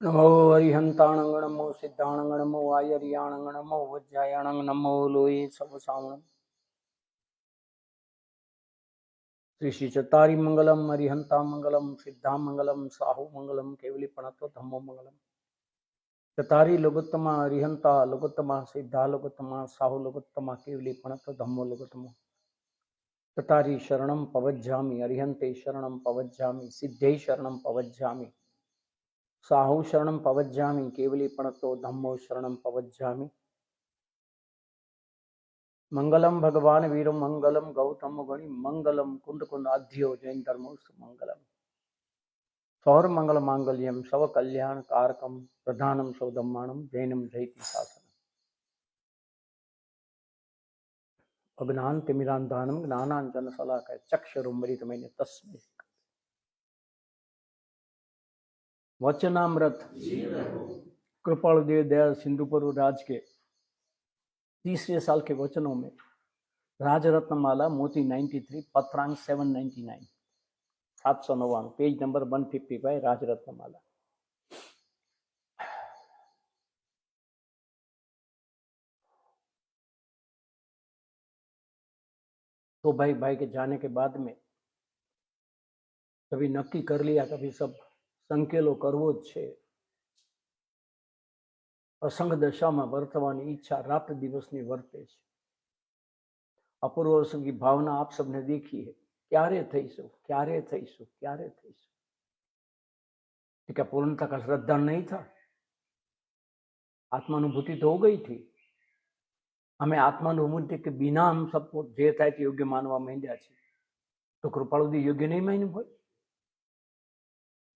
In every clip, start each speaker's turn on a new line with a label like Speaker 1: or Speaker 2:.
Speaker 1: नमो हरिहंताणंग नमो सिद्धाणंग नमो आयरियाणंग नमो वज्रायाणंग नमो लोये सब सावणं श्री श्री चतारी मंगलम हरिहंता मंगलम सिद्धा मंगलम साहु मंगलम केवली प्रणत्व धम्मो मंगलम चतारी लोकोत्तमा हरिहंता लोकोत्तमा सिद्धा लोकोत्तमा साहु लोकोत्तमा केवली प्रणत्व धम्मो लोकोत्तमा चतारी शरणं पवज्जामि हरिहंते शरणं पवज्जामि सिद्धे शरणं पवज्जामि साहु शरणं पवज्जामि केवली प्रणतो धम्मो शरणं पवज्जामि मंगलम भगवान वीर मंगलम गौतम गणि मंगलम कुंड कुंड आध्यो जैन धर्मोस मंगलम सौर मंगल मांगल्यम सव कल्याण कारकम प्रधानम सौदम्मानम जैनम जयति शासनम अज्ञान तिमिरांधानम ज्ञानांजन शलाकय चक्षुरुमृतमैने तस्मै वचनामृत कृपाल देव दया सिंधुपुर राज के तीसरे साल के वचनों में राजरत्नमाला मोती 93 पत्रांक 799 799 पेज नंबर 155 राजरत्नमाला। तो भाई के जाने के बाद में कभी नक्की कर लिया, कभी सब संकेलो करवो ज छे। असंग दशाમાં વર્તવાની ઈચ્છા રાત દિવસની વર્તે છે। અપૂર્વ સંગી ભાવના આપ सबने देखी है। क्यारे थईशु क्यारे थईशु क्यारे थईशु, क्या पूर्णता का श्रद्धा नहीं था? आत्मानुभूति तो हो गई थी। हमें आत्मानुभूति के बिना हम सबको जे था योग्य मानवा માંડ્યા છે। तो कृपालुदी योग्य नहीं मान्યું भाई।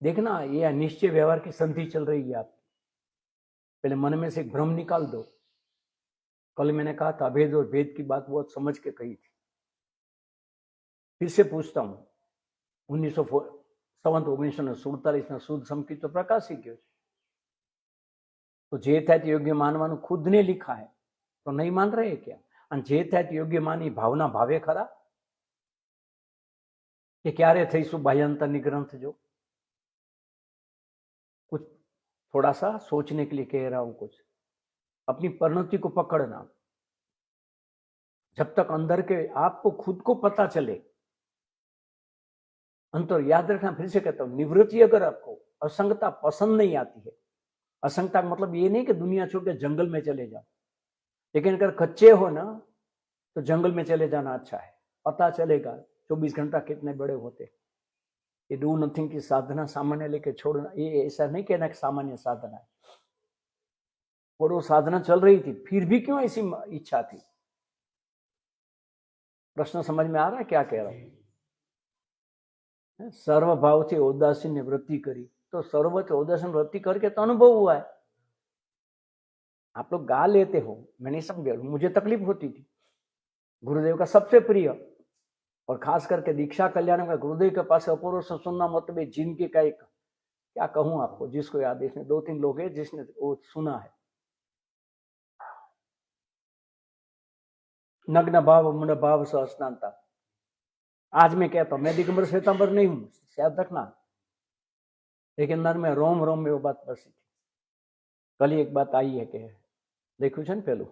Speaker 1: देखना, ये निश्चय व्यवहार की संधि चल रही है। आप पहले मन में से भ्रम निकाल दो। कल मैंने कहा था अभेद और भेद की बात बहुत समझ के कही थी। फिर से पूछता हूं, 1947 शुद्ध संस्कृत तो प्रकाशित क्यों? तो जे था योग्य मानवानु खुद ने लिखा है, तो नहीं मान रहे क्या? और जे था योग्य मानी भावना भावे खरा कि क्यारे थईशु बाह्यांतરની ग्रंथ जो कुछ थोड़ा सा सोचने के लिए कह रहा हूं। कुछ अपनी परिणति को पकड़ना। जब तक अंदर के आपको खुद को पता चले, अंतर याद रखना। फिर से कहता हूं, निवृत्ति अगर आपको असंगता पसंद नहीं आती है, असंगता का मतलब ये नहीं कि दुनिया छोड़ के जंगल में चले जाओ, लेकिन अगर कच्चे हो ना तो जंगल में चले जाना अच्छा है। पता चलेगा 24 घंटा कितने बड़े होते। ये डू नथिंग की साधना सामान्य लेके छोड़ना, ये ऐसा नहीं कहना कि सामान्य साधना है। और वो साधना चल रही थी, फिर भी क्यों ऐसी इच्छा थी? प्रश्न समझ में आ रहा है क्या कह रहा हूं? सर्वभाव से उदासीन ने वृत्ति करी, तो सर्व से उदासीन वृत्ति करके तो अनुभव हुआ है। आप लोग गा लेते हो, मैं नहीं समझ, मुझे तकलीफ होती थी। गुरुदेव का सबसे प्रिय और खास करके दीक्षा कल्याण में गुरुदेव के पास अपूर्व से सुनना, मतलब जिनके का एक क्या कहूं आपको, जिसको याद है, इसमें 2-3 लोग हैं जिसने वो सुना है। नग्न भाव मुन भाव सहस्नाता। आज मैं कहता हूं, मैं दिगंबर श्वेतांबर नहीं हूं, याद रखना, लेकिन अंदर में रोम रोम में वो बात बसी थी। कल एक बात आई है कि देखू छे ने पेलू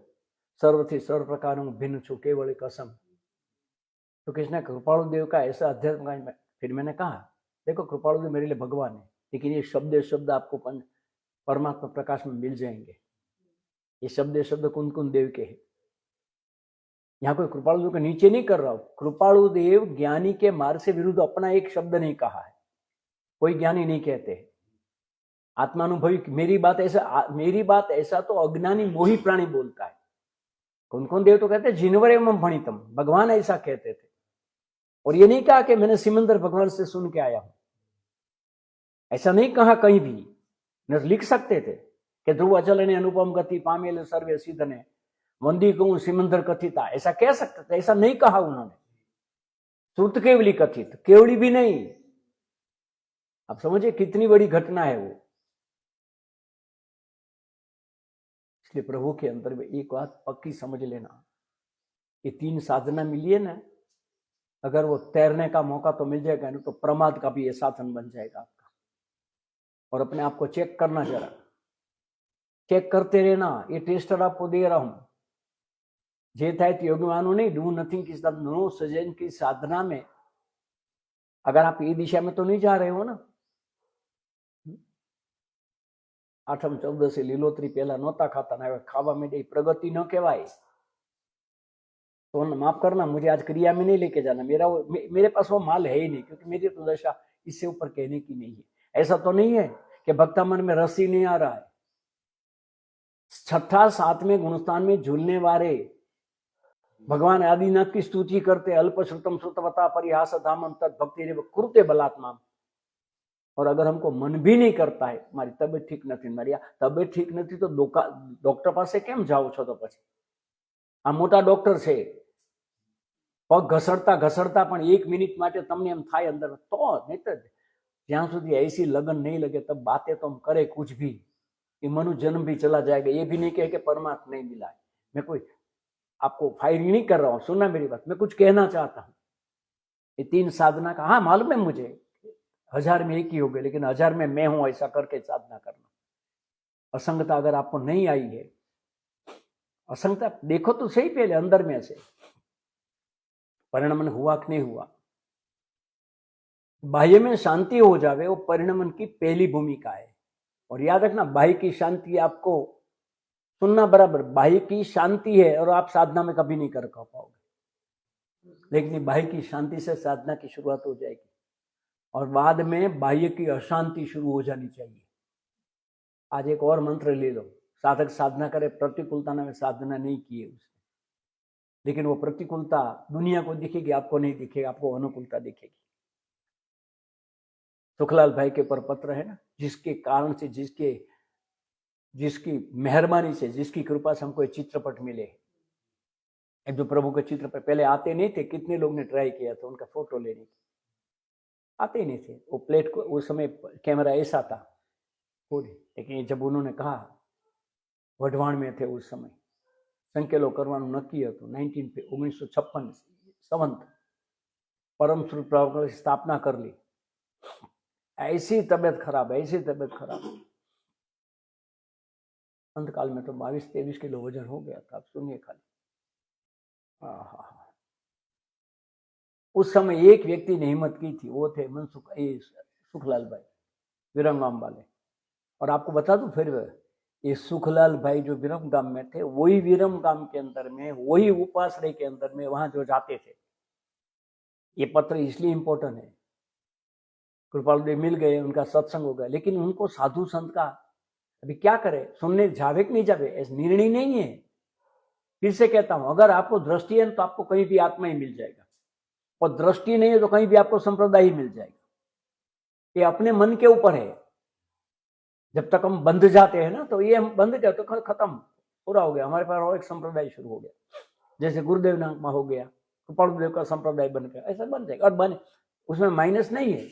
Speaker 1: सर्वथी सर्व प्रकार भिन्न छु केवल एक असम। तो कृष्ण कृपालु देव का ऐसा अध्यात्म में, फिर मैंने कहा देखो कृपालु देव मेरे लिए भगवान है, लेकिन ये शब्द आपको परमात्मा प्रकाश में मिल जाएंगे। ये शब्द कुन कुन देव के हैं। यहाँ कोई कृपालु देव के नीचे नहीं कर रहा हूं। कृपालु देव ज्ञानी के मार्ग से विरुद्ध अपना एक शब्द नहीं कहा है। कोई ज्ञानी नहीं कहते आत्मानुभवी मेरी बात ऐसा तो अज्ञानी मोही प्राणी बोलता है। कौन कौन देव तो कहते जिनवर एवं भणितम, भगवान ऐसा कहते थे। और ये नहीं कहा कि मैंने सिमंदर भगवान से सुन के आया हूं, ऐसा नहीं कहा कहीं भी। न लिख सकते थे कि ध्रुव अचल ने अनुपम गति पामेल सर्वे सिद्ध ने वंदी कहूं सिमंदर कथिता, ऐसा कह सकते थे। ऐसा नहीं कहा उन्होंने। श्रुत केवली कथित, केवली भी नहीं। आप समझिए कितनी बड़ी घटना है वो। इसलिए प्रभु के अंदर में एक बात पक्की समझ लेना, ये 3 साधना मिली है ना, अगर वो तैरने का मौका तो मिल जाएगा, नहीं तो प्रमाद का भी ये साधन बन जाएगा आपका। और अपने आप को चेक करना, जरा चेक करते रहना। ये टेस्टर आपको दे रहा हूं। जे थाय ते योगी मानो नहीं, डू नथिंग की नो सजन की साधना में अगर आप ये दिशा में तो नहीं जा रहे हो ना। आठम 14 લીલોતરી પહેલા नહોता खाता ना, खावा में दे, प्रगति न कहवाय। तो माफ करना, मुझे आज क्रिया में नहीं लेके जाना। मेरे पास वो माल है ही नहीं, क्योंकि मेरी तो दशा इससे ऊपर कहने की नहीं है। ऐसा तो नहीं है कि भक्ता मन में रस ही नहीं आ रहा है। छठा सातवें गुणस्थान में झूलने वाले भगवान आदिनाथ की स्तुति करते, अल्प श्रुतम श्रुतवता परिहास धामम तत् भक्ति कुरुते बलात्मा। और अगर हमको मन भी नहीं करता है, मारी तबियत ठीक नहीं, मारी तबियत ठीक नहीं, तो डॉक्टर પાસે કેમ જાઓ છો? તો પછી આ મોટા ડોક્ટર છે, પગ ઘસડતા ઘસડતા પણ 1 મિનિટ માટે તમને એમ થાય અંદર, તો નહીં તો જ્યાં સુધી ऐसी लगन नहीं लगे तब बातें तो हम करे कुछ भी। ये मनुष्य जन्म भी चला जाएगा, ये भी नहीं कहे कि परमात्मा नहीं मिला है। मैं कोई आपको फायरिंग नहीं कर रहा हूं, सुनना मेरी बात। मैं कुछ कहना चाहता हूं। ये 3 साधना का, हाँ मालूम है मुझे 1000 में एक ही हो गए, लेकिन 1000 में मैं हूं, ऐसा करके साधना करना। असंगता अगर आपको नहीं आई है, असंगता देखो तो सही पहले अंदर में से परिणमन हुआ कि नहीं हुआ। बाह्य में शांति हो जावे, वो परिणमन की पहली भूमिका है। और याद रखना, बाह्य की शांति आपको सुनना बराबर, बाह्य की शांति है और आप साधना में कभी नहीं कर पाओगे। लेकिन बाह्य की शांति से साधना की शुरुआत हो जाएगी, और बाद में बाह्य की अशांति शुरू हो जानी चाहिए। आज एक और मंत्र ले लो, साधक साधना करे, प्रतिकूलता में साधना नहीं की है उसने, लेकिन वो प्रतिकूलता दुनिया को दिखेगी, आपको नहीं दिखेगा, आपको अनुकूलता दिखेगी। सुखलाल भाई के ऊपर पत्र है ना, जिसके कारण से, जिसकी मेहरबानी से, जिसकी कृपा से हमको चित्रपट मिले। एक जो प्रभु के चित्रपट पहले आते नहीं थे, कितने लोग ने ट्राई किया था उनका फोटो लेने की, आते ही नहीं थे। वो प्लेट को उस समय कैमरा ऐसा था पूरी, लेकिन जब उन्होंने कहा, वढवाण में थे उस समय, संकेलो करवानुं नक्की हतुं, 1956 संवत परम स्वरूप प्रभु की स्थापना कर ली। ऐसी तबियत खराब, ऐसी तबियत खराब, अंतकाल में तो 22-23 किलो वजन हो गया था। आप सुनिए खाली। उस समय एक व्यक्ति ने हिम्मत की थी, वो थे मनसुख सुखलाल भाई, विरमगाम वाले। और आपको बता दूं फिर, ये सुखलाल भाई जो विरमगाम में थे, वही विरमगाम के अंदर में, वही उपाश्रय के अंदर में, वहां जो जाते थे। ये पत्र इसलिए इंपॉर्टेंट है, कृपाल देव मिल गए, उनका सत्संग हो गया, लेकिन उनको साधु संत का अभी क्या करे, सुनने जावे कि नहीं जावे, ऐसा निर्णय नहीं है। फिर से कहता हूं, अगर आपको दृष्टि है तो आपको कहीं भी आत्मा ही मिल जाएगा, और दृष्टि नहीं है तो कहीं भी आपको संप्रदाय ही मिल जाएगा। ये अपने मन के ऊपर है। जब तक हम बंध जाते हैं ना, तो ये हम बंध गए तो खत्म, पूरा हो गया, हमारे पास और एक संप्रदाय शुरू हो गया। जैसे गुरुदेव नाम हो गया, कृपालदेव का संप्रदाय बन गया, ऐसा बन जाएगा। और बने, उसमें माइनस नहीं है।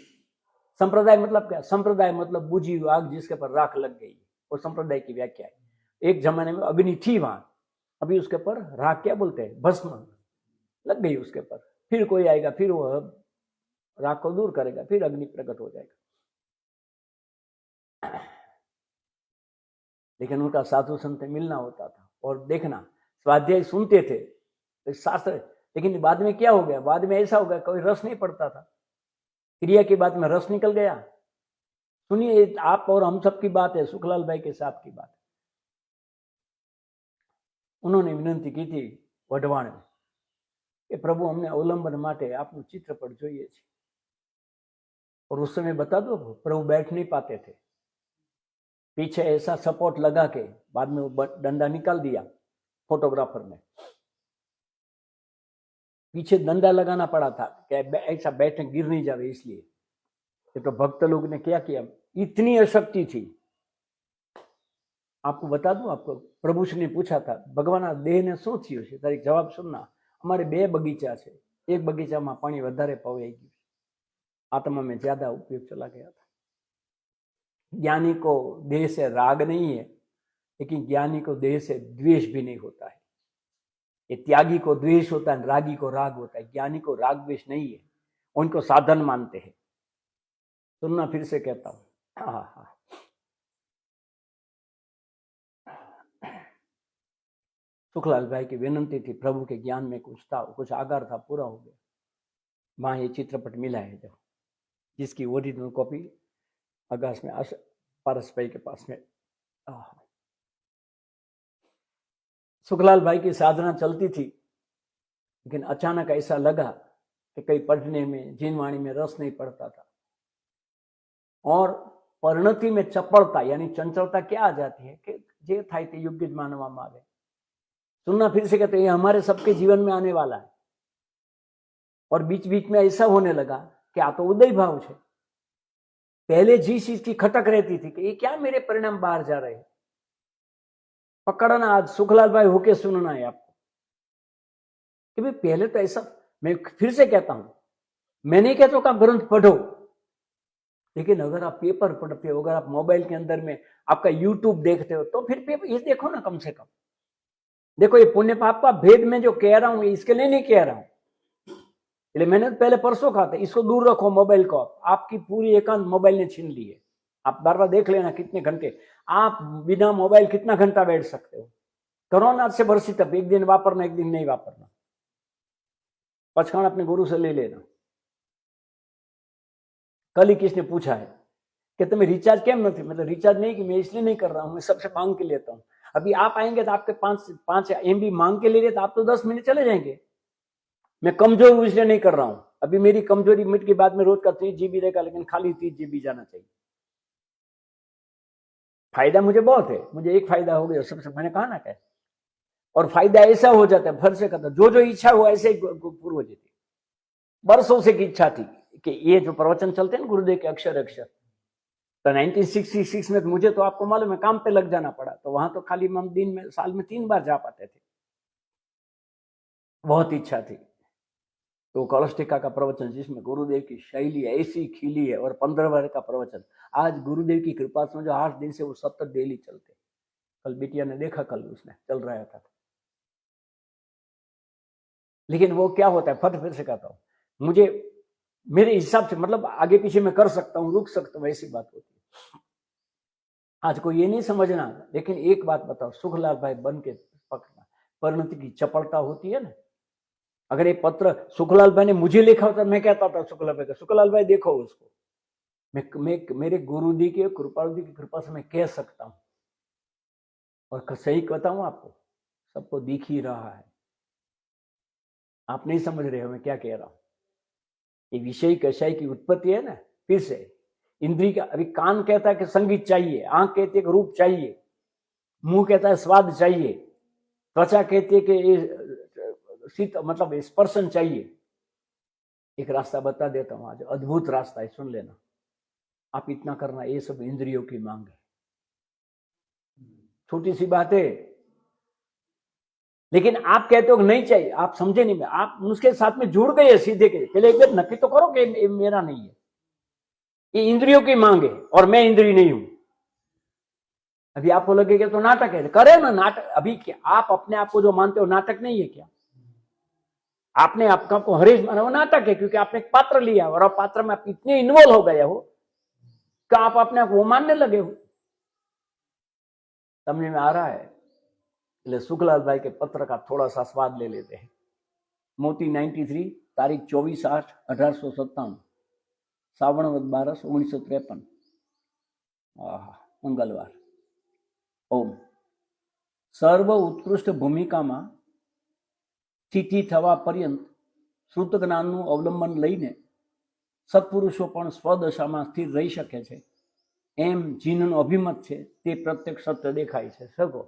Speaker 1: संप्रदाय मतलब क्या? संप्रदाय मतलब बुझी आग जिसके पर राख लग गई, वो संप्रदाय की व्याख्या है। एक जमाने में अग्नि थी वहां, अभी उसके पर राख क्या बोलते हैं, भस्म लग गई उसके पर, फिर कोई आएगा, फिर वो राख को दूर करेगा, फिर अग्नि प्रकट हो जाएगा। लेकिन उनका साधु संत मिलना होता था, और देखना, स्वाध्याय सुनते थे तो शास्त्र, लेकिन बाद में क्या हो गया, बाद में ऐसा हो गया, कोई रस नहीं पड़ता था। क्रिया की बात में रस निकल गया। सुनिए, आप और हम सब की बात है, सुखलाल भाई के साथ की बात। उन्होंने विनंती की थी वढवाण में कि प्रभु, हमने अवलंबन माटे आपનું चित्रपट જોઈએ છે। और उस समय बता दो, प्रभु बैठ नहीं पाते थे, पीछे ऐसा सपोर्ट लगा के, बाद में वो डंडा निकाल दिया फोटोग्राफर ने, पीछे डंडा लगाना पड़ा था कि ऐसा बैठे गिर नहीं जावे, इसलिए। ये तो भक्त लोग ने क्या किया, इतनी अशक्ति थी। आपको बता दूं, आपको प्रभु ने पूछा था, भगवान देह ने શું થયું છે? તારી જવાબ सुनना। हमारे 2 बगीचा છે, एक बगीचा में पानी વધારે पवाई गયું, आत्मा में ज्यादा उपयोग चला गया था। ज्ञानी को देह से राग नहीं है, लेकिन ज्ञानी को देह से द्वेष भी नहीं होता है। ये त्यागी को द्वेष होता है, रागी को राग होता है। ज्ञानी को राग द्वेष नहीं है, उनको साधन मानते हैं। सुनना, फिर से कहता हूं। सुखलाल भाई की विनंती थी, प्रभु के ज्ञान में कुछ था, कुछ आगार था, पूरा हो गया। वहां ये चित्रपट मिला है जो, जिसकी ओरिजिनल कॉपी आकाश में पारस भाई के पास में। सुखलाल भाई की साधना चलती थी, लेकिन अचानक ऐसा लगा कि कहीं पढ़ने में, जीनवाणी में रस नहीं पड़ता था, और परिणति में चपलता यानी चंचलता क्या आ जाती है कि जे थाय ते योग्य ज मानवामां आवे। सुनना फिर से कहते हैं, ये हमारे सबके जीवन में आने वाला है। और बीच बीच में ऐसा होने लगा कि आ तो उदय भाव है। पहले जिस चीज की खटक रहती थी कि ये क्या मेरे परिणाम बाहर जा रहे हैं, पकड़ना आज सुखलाल भाई होके सुनना है आपको कि भाई पहले तो ऐसा, मैं फिर से कहता हूं, मैं नहीं कहता कि आप ग्रंथ पढ़ो, लेकिन अगर आप पेपर पढ़ते हो, अगर आप मोबाइल के अंदर में आपका यूट्यूब देखते हो, तो फिर पेपर ये देखो ना, कम से कम देखो। ये पुण्य पाप का भेद में जो कह रहा हूं, इसके लिए नहीं कह रहा हूं, इसलिए मैंने पहले परसों कहा था, इसको दूर रखो मोबाइल को। आपकी पूरी एकांत मोबाइल ने छीन ली है। आप बार बार देख लेना कितने घंटे आप बिना मोबाइल कितना घंटा बैठ सकते हो। कोरोना से बरसी तब एक दिन वापरना, एक दिन नहीं वापरना, पचकान अपने गुरु से ले लेना। कल ही किसने पूछा है कि तुम्हें रिचार्ज केम नहीं, मतलब रिचार्ज नहीं कि मैं इसलिए नहीं कर रहा हूं, मैं सबसे मांग के लेता हूं। अभी आप आएंगे तो आपके 5 MB मांग के ले रहे, तो आप तो 10 मिनट चले जाएंगे। मैं कमजोर हूं इसलिए नहीं कर रहा हूं। अभी मेरी कमजोरी मिट के बाद में रोज का 30 GB रहेगा, लेकिन खाली 30 GB जाना चाहिए। फायदा मुझे बहुत है, मुझे एक फायदा हो गया सबसे, मैंने कहा ना क्या, और फायदा ऐसा हो जाता है, फर्ज से कहता जो इच्छा हो ऐसे ही पूरी हो जाती। बरसों से की इच्छा थी कि ये जो प्रवचन चलते हैं ना गुरुदेव के अक्षर अक्षर, तो 1966 में मुझे तो आपको मालूम है काम पे लग जाना पड़ा, तो वहां तो खाली हम दिन में, साल में 3 बार जा पाते थे। बहुत इच्छा थी। तो कलश टीका का प्रवचन जिसमें गुरुदेव की शैली ऐसी खिली है, और 15 बार का प्रवचन, आज गुरुदेव की कृपा से जो 8 दिन से वो सतत डेली चलते। कल बिटिया ने देखा, कल उसने चल रहा था। लेकिन वो क्या होता है, फिर से कहता हूं, मुझे मेरे हिसाब से, मतलब आगे पीछे मैं कर सकता हूं, रुक सकता हूं, ऐसी बात होती है। आज को ये नहीं समझना, लेकिन एक बात बताओ, सुखलाल भाई बन के पकड़ना, परिणति की चपलता होती है ना। अगर ये पत्र सुखलाल भाई ने मुझे लिखा होता, मैं कहता था सुखलाल भाई का, सुखलाल भाई देखो उसको, मैं मेरे गुरुजी की कृपालु की कृपा से मैं कह सकता हूं, और सही कहता हूं आपको, सबको दिख ही रहा है। आप नहीं समझ रहे हो मैं क्या कह रहा हूं। ये विषय कषाय की उत्पत्ति है ना, फिर से इंद्री का, अभी कान कहता है कि संगीत चाहिए, आंख कहती है कि रूप चाहिए, मुंह कहता है स्वाद चाहिए, त्वचा कहती है कि शीत मतलब स्पर्शन चाहिए। एक रास्ता बता देता हूं आज, अद्भुत रास्ता है, सुन लेना। आप इतना करना, ये सब इंद्रियों की मांग है, छोटी सी बात है, लेकिन आप कहते हो कि नहीं चाहिए, आप समझे नहीं, आप उसके साथ में जुड़ गए सीधे के। पहले एक बार नक्की तो करो कि मेरा नहीं है, ये इंद्रियों की मांग है, और मैं इंद्रिय नहीं हूं। अभी आपको लगेगा तो नाटक है, करे ना नाटक। अभी क्या आप अपने आप को जो मानते हो नाटक नहीं है क्या? आपने आपको हरीश माना, वो नाटक है, क्योंकि आपने एक पात्र लिया और अब पात्र में आप इतने इन्वॉल्व हो गए हो कि आप अपने आप वो मानने लगे हो। समझ में आ रहा है? इसलिए सुखलाल भाई के पत्र का थोड़ा सा स्वाद ले लेते हैं। मोती 93, तारीख 24/8/1857, सावण 12 1953, मंगलवार। ओम સર્વ ઉત્કૃષ્ટ ભૂમિકામાં સ્થિતિ થવા પર્યંત શ્રુત જ્ઞાનનું અવલંબન લઈને સત્પુરુષો પણ સ્વદશામાં સ્થિર રહી શકે છે, એમ જીનનો અભિમત છે તે પ્રત્યક્ષ સત્ય દેખાય છે। સગો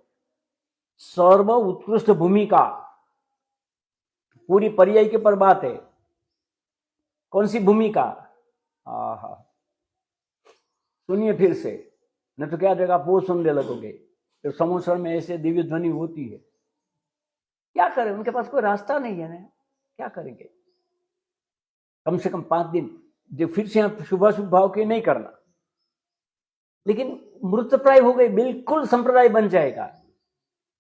Speaker 1: સર્વ उत्कृष्ट भूमिका, पूरी पर्याय के पर बात है। कौन सी भूमिका? आहा, सुनिए फिर से, नहीं तो क्या जगह आप वो सुनने लगोगे। तो समुद्र में ऐसे दिव्य ध्वनि होती है, क्या करें, उनके पास कोई रास्ता नहीं है ना, क्या करेंगे? कम से कम 5 दिन जो फिर से शुभ शुभ भाव के नहीं करना, लेकिन मृतप्राय हो गए, बिल्कुल संप्रदाय बन जाएगा।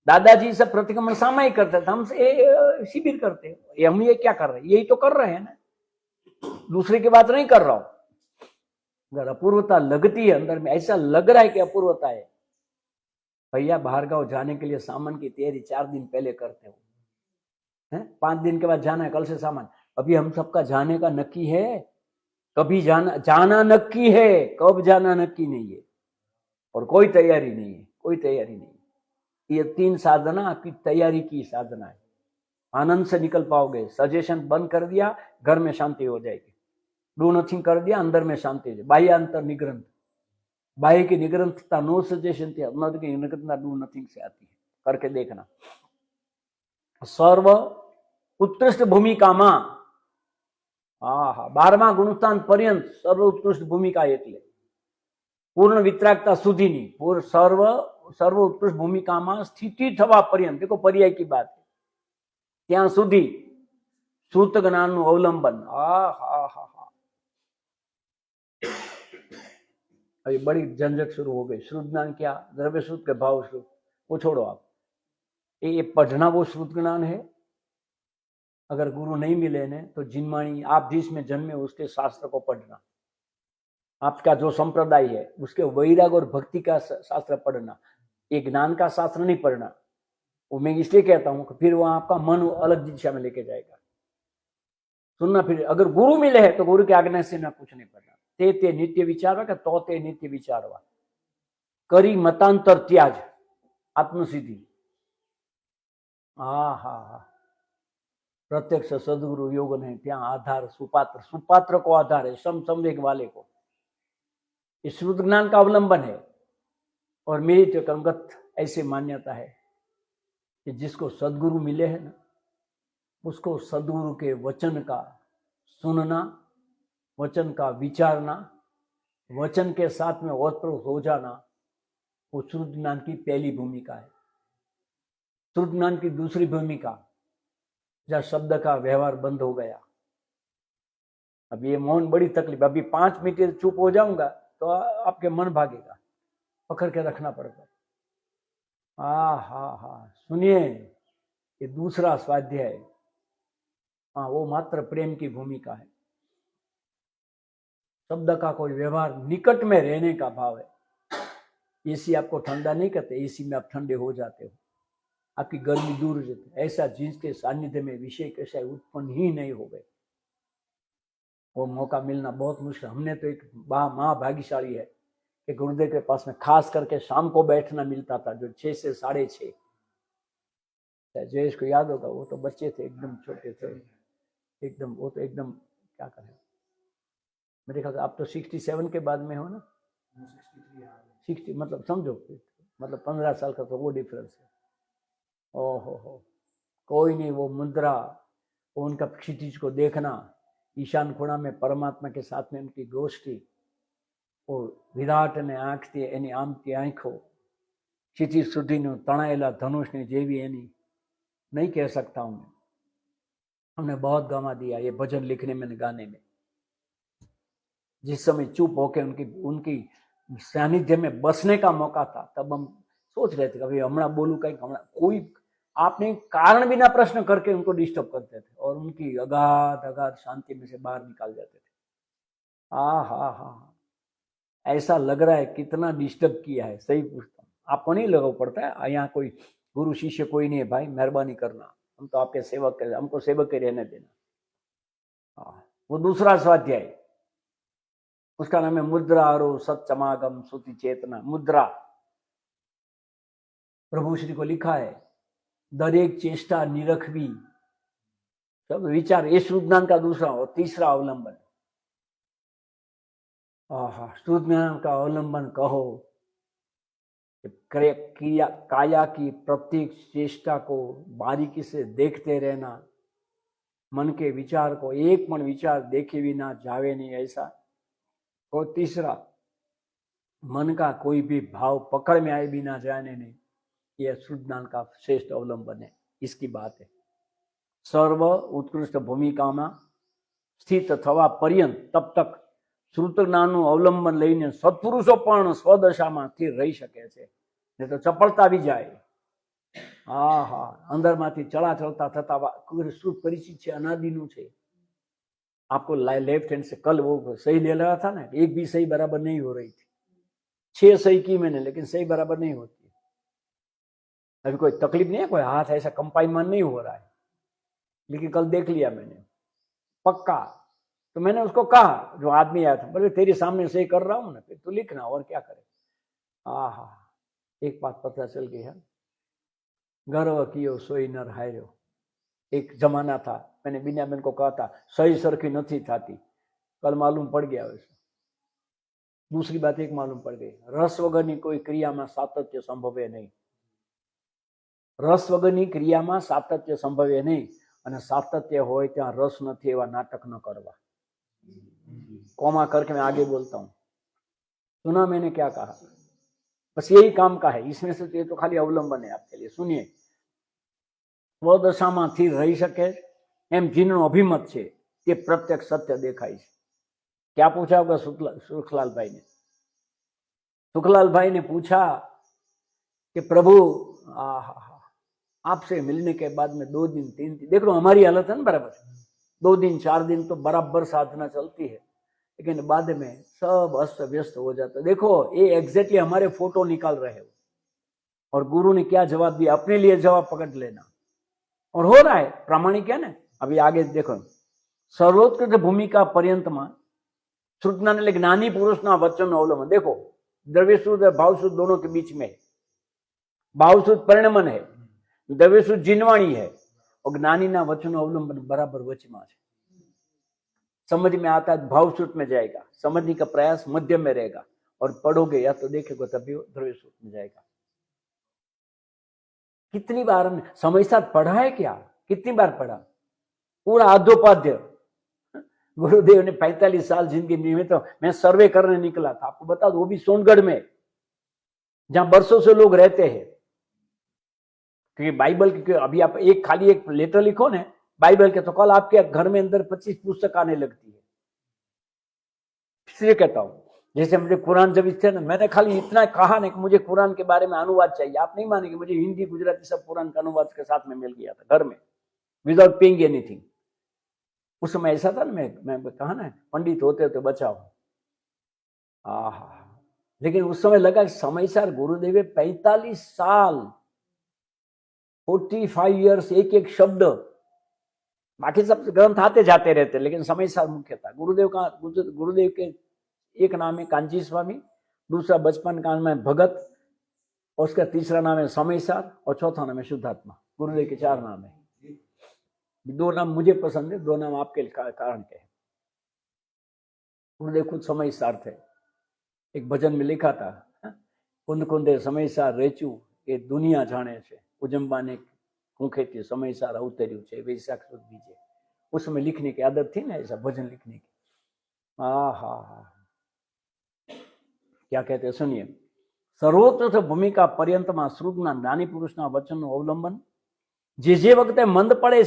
Speaker 1: दादाजी सब प्रतिक्रमण सामायिक करते थे, हमसे शिविर करते, हम ये क्या कर रहे हैं? यही तो कर रहे हैं ना, दूसरे की बात नहीं कर रहा हूं। अगर अपूर्वता लगती है अंदर में, ऐसा लग रहा है कि अपूर्वता है, भैया बाहर गाँव जाने के लिए सामान की तैयारी 4 दिन पहले करते हो, हैं? 5 दिन के बाद जाना है, कल से सामान। अभी हम सबका जाने का नक्की है, कभी जाना नक्की है, कब जाना नक्की नहीं है, और कोई तैयारी नहीं है, कोई तैयारी नहीं है। ये 3 साधना आपकी तैयारी की साधना है। आनंद से निकल पाओगे। सजेशन बंद कर दिया, घर में शांति हो जाएगी। डू नथिंग कर दिया, अंदर में शांति हो जाए। बाह्य अंतर निग्रंथ, बाह्य की निग्रंथता नो सजेशन थी, अंदर की निग्रंथता डू नथिंग से आती है। करके देखना। सर्व उत्कृष्ट भूमिका में 12મા ગુણસ્થાન પર્યંત સર્વ ઉત્કૃષ્ટ ભૂમિકા એટલે પૂર્ણ વિતરાગતા સુધીની સર્વ उत्कृष्ट भूमिकाમાં સ્થિતિ થવા પર્યંત, देखो पर्याय की बात है, ત્યાં સુધી શ્રુત જ્ઞાનનું અવલંબન। अभी बड़ी झंझट शुरू हो गई। श्रुत ज्ञान क्या, द्रव्य श्रुत के भाव श्रुत, वो छोड़ो आप। ये पढ़ना वो श्रुत ज्ञान है। अगर गुरु नहीं मिले ने तो जिनवाणी आप जिसमें जन्मे उसके शास्त्र को पढ़ना, आपका जो संप्रदाय है उसके वैराग और भक्ति का शास्त्र पढ़ना, ये ज्ञान का शास्त्र नहीं पढ़ना। वो मैं इसलिए कहता हूं कि फिर वहां आपका मन अलग दिशा में लेके जाएगा। सुनना, फिर अगर गुरु मिले है तो गुरु की आज्ञा से ना कुछ नहीं पढ़ना। ते नित्य विचारवा के तो ते नित्य विचारवा करी मतांतर त्याज आत्मसिद्धि। प्रत्यक्ष सदगुरु योग ने त्या आधार सुपात्र, सुपात्र को आधार है, संवेग वाले को। इस शुद्ध ज्ञान का अवलंबन है। और मेरी तो क्रमगत ऐसी मान्यता है कि जिसको सदगुरु मिले हैं ना, उसको सदगुरु के वचन का सुनना, वचन का विचारना, वचन के साथ में ओतप्रोत हो जाना, वो शुद्ध ज्ञान की पहली भूमिका है। शुद्ध ज्ञान की दूसरी भूमिका, जहाँ शब्द का व्यवहार बंद हो गया। अब ये मौन बड़ी तकलीफ। अभी 5 मिनट चुप हो जाऊंगा तो आपके मन भागेगा, पकड़ के रखना पड़ता। सुनिए, ये दूसरा स्वाध्याय, वो मात्र प्रेम की भूमिका है। शब्द का कोई व्यवहार, निकट में रहने का भाव है। एसी आपको ठंडा नहीं करते, एसी में आप ठंडे हो जाते हो, आपकी गर्मी दूर हो जाती है। ऐसा जिसके सानिध्य में विषय कैसा उत्पन्न ही नहीं हो गए, वो मौका मिलना बहुत मुश्किल। हमने तो एक महाभाग्यशाली है कि गुरुदेव के पास में खास करके शाम को बैठना मिलता था, जो 6 से 6:30। जयेश को याद होगा, वो तो बच्चे थे, एकदम छोटे थे, एकदम वो तो एकदम क्या करें। मेरे ख्याल से आप तो 67 के बाद में हो ना, 60 मतलब समझो, मतलब 15 साल का तो वो डिफरेंस है। ओहो, कोई नहीं, वो मुद्रा, वो उनका क्षितिज को देखना, ईशान खुणा में परमात्मा के साथ में उनकी गोष्ठी, वो विराट ने आंख थी एनी आमती आंखों, क्षितिज सुधीनु तणाયેલા धनुषनी जेवी एनी, नहीं कह सकता हूं मैं। हमने बहुत गंवा दिया ये भजन लिखने में, गाने में। जिस समय चुप होके उनकी सानिध्य में बसने का मौका था, तब हम सोच रहे थे कि हमारा बोलू कहीं, हमारा कोई आपने कारण बिना प्रश्न करके उनको डिस्टर्ब करते थे और उनकी अगाध शांति में से बाहर निकाल जाते थे। ऐसा लग रहा है कितना डिस्टर्ब किया है। सही पूछता हूँ, आपको नहीं लगा पड़ता है। यहाँ कोई गुरु शिष्य कोई नहीं है भाई, मेहरबानी करना, हम तो आपके सेवक के, हमको सेवक के रहने देना। वो दूसरा स्वाध्याय, उसका नाम है मुद्रा आरो सत्समागम सुति चेतना। मुद्रा प्रभु श्री को लिखा है, दरेक चेष्टा निरखवी, सब विचार, ये शुद्ध ज्ञान का दूसरा और तीसरा अवलंबन। शुद्ध ज्ञान का अवलंबन कहो, काया की प्रत्येक चेष्टा को बारीकी से देखते रहना, मन के विचार को एक मन विचार देखे बिना जावे नहीं, ऐसा। और तीसरा, मन का कोई भी भाव पकड़ में आए बिना जाने नहीं, यह शुद्ध ज्ञान का श्रेष्ठ अवलंबन है। इसकी बात है। सर्व उत्कृष्ट भूमिका में स्थित थवा पर्यंत तब तक श्रुत ज्ञानનું અવલંબન લઈને સત્પુરુષો પણ સ્વદશામાં સ્થિર રહી શકે છે, નહીં તો ચપળતા આવી જાય। અંદરમાંથી ચળાચળતા થતા શ્રુત પરિચિત છે, અનાદિનું છે। आपको लेफ्ट हैंड से कल वो सही ले रहा था ना, एक भी सही बराबर नहीं हो रही थी। 6 सही की मैंने, लेकिन सही बराबर नहीं होती। अभी कोई तकलीफ नहीं है, कोई हाथ ऐसा कंपाइनमेंट नहीं हो रहा है, लेकिन कल देख लिया मैंने पक्का। तो मैंने उसको कहा, जो आदमी आया था, बोले तेरे सामने से कर रहा हूं ना, फिर तू लिखना और क्या करे। आहा, एक बात पता चल गई है, गर्व कियो सोई नर हार्यो। एक जमाना था, मैंने बीनाबेन को कहा था सही सरखी नहीं थाती, कल मालूम पड़ गया वैसे। दूसरी बात एक मालूम पड़ गई, रस वगरनी कोई क्रियाમાં સાતત્ય સંભવે નહીં। રસ વગરની ક્રિયામાં સાતત્ય સંભવે નહીં, અને સાતત્ય હોય ત્યાં રસ નથી એવા નાટક ન કરવા। कॉमा करके मैं आगे बोलता हूं। सुना मैंने क्या कहा? बस यही काम का है, इसमें से ये तो खाली अवलंबन है आपके लिए। सुनिए, स्वदशाમાં થી રહી શકે એમ જીનનો અભિમત છે તે પ્રત્યક્ષ સત્ય દેખાય છે। क्या पूछा होगा सुखलाल भाई ने? सुखलाल भाई ने पूछा कि प्रभु आपसे मिलने के बाद में 2 दिन 3 दिन, देख लो हमारी हालत है ना बराबर, 2 दिन 4 दिन तो बराबर साधना चलती है, लेकिन बाद में सब अस्त व्यस्त हो जाता। देखो ये एग्जैक्टली हमारे फोटो निकाल रहे हो, और गुरु ने क्या जवाब दिया, अपने लिए जवाब पकड़ लेना। और हो रहा है, प्रामाणिक है ना। अभी आगे देखो, सर्वोत्कृष्ट भूमिका पर्यंत में श्रुतज्ञान એટલે જ્ઞાની પુરુષના વચનનો અવલંબન। देखो द्रव्यशुद्ध और भावशुद्ध दोनों के बीच में है। भावशुद्ध परिणमन है, द्रव्यशुद्ध जिनवाणी है, और ज्ञानी ना वचनों अवलंबन बराबर वचमा है। समझ में आता है भावशुद्ध में जाएगा, समझने का प्रयास मध्य में रहेगा, और पढ़ोगे या तो देखेगा तभी द्रव्यशुद्ध में जाएगा। कितनी बार हमने समय साथ पढ़ा है क्या? कितनी बार पढ़ा? पूरा आधोपाध्य गुरुदेव ने 45 साल जिंदगी में, तो मैं सर्वे करने निकला था, आपको बता दो, वो भी सोनगढ़ में, जहां बरसों से लोग रहते हैं। क्योंकि बाइबल की अभी आप एक खाली एक लेटर लिखो ना बाइबल के, तो कल आपके घर में अंदर 25 पुस्तक आने लगती है। इसलिए कहता हूं, जैसे मुझे कुरान जब थे ना, मैंने खाली इतना कहा ना कि मुझे कुरान के बारे में अनुवाद चाहिए। आप नहीं मानेंगे, मुझे हिंदी गुजराती सब कुरान का अनुवाद के साथ में मिल गया था घर में, विदाउट पेइंग एनीथिंग। उस समय ऐसा था ना, मैं कहा ना, पंडित होते तो बचाओ। लेकिन उस समय लगा कि समयसार गुरुदेव 45 साल 45 ईयर्स एक एक शब्द, बाकी सब ग्रंथ आते जाते रहते, लेकिन समयसार मुख्य था। गुरुदेव के एक नाम है कांची स्वामी, दूसरा बचपन का नाम है भगत, और उसका तीसरा नाम है समयसार, और चौथा नाम है शुद्धात्मा। गुरुदेव के 4 नाम है। 2 नाम मुझे पसंद है, 2 नाम आपके कारण के हैं। गुरुदेव खुद समयसार थे। एक भजन में लिखा था, कुंद कुंदे समयसार रेचू એ દુનિયા જાણે છે, ઉજંબાને मुखेથી समयसार अवतर्યું છે, वैशाख सुद बीजे। उस समय लिखने की आदत थी ना, ऐसा भजन लिखने की। क्या कहते हैं सुनिए, सर्वोत्कृष्ट भूमिका पर्यंतમાં શ્રુતના જ્ઞાની પુરુષના વચનનું અવલંબન જે વખતે મંદ પડે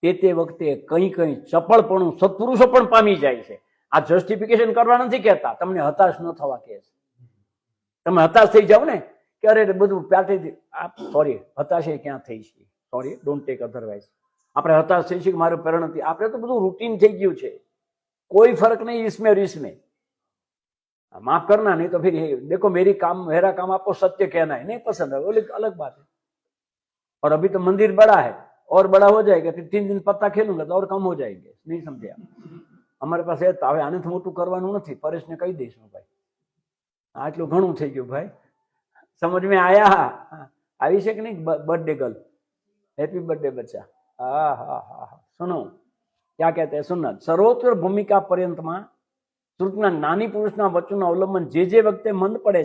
Speaker 1: છે તે વખતે કઈ કઈ ચપળપણું સત્પુરુષો પણ પામી જાય છે। આ જસ્ટિફિકેશન કરવા નથી કહેતા, તમને હતાશ ન થવા કહે છે। તમે હતાશ થઈ જાવ ને કે અરે બધું પ્યાટેથી, સોરી હતાશ ક્યાં થઈ છે, સોરી ડોન્ટ ટેક અધરવાઇઝ। આપણે હતાશ થઈ છે કે મારું પરિણતિ, આપણે તો બધું રૂટીન થઈ ગયું છે, कोई फर्क नहीं इसमें और इसमें। माफ करना, नहीं तो फिर देखो मेरा काम आपको सत्य कहना है, नहीं पसंद है वो अलग बात है। और अभी तो मंदिर बड़ा है, और बड़ा हो जाएगा, फिर 3 दिन पत्ता खेलूंगा तो और कम हो जाएंगे। नहीं समझे आप? हमारे पास है तो आने मोटू करवानुं नहीं। परेश ने कही दईश भाई आटलू घणुं थई गयुं भाई, समझ में आया? आई है कि नहीं? बर्थडे गर्ल, हैप्पी बर्थडे बच्चा। सुनो क्या कहते हैं, सुनना। सर्वोत्कृष्ट भूमिका पर्यंत में श्रुतના જ્ઞાની પુરુષના વચનનું અવલંબન જે વખતે મંદ પડે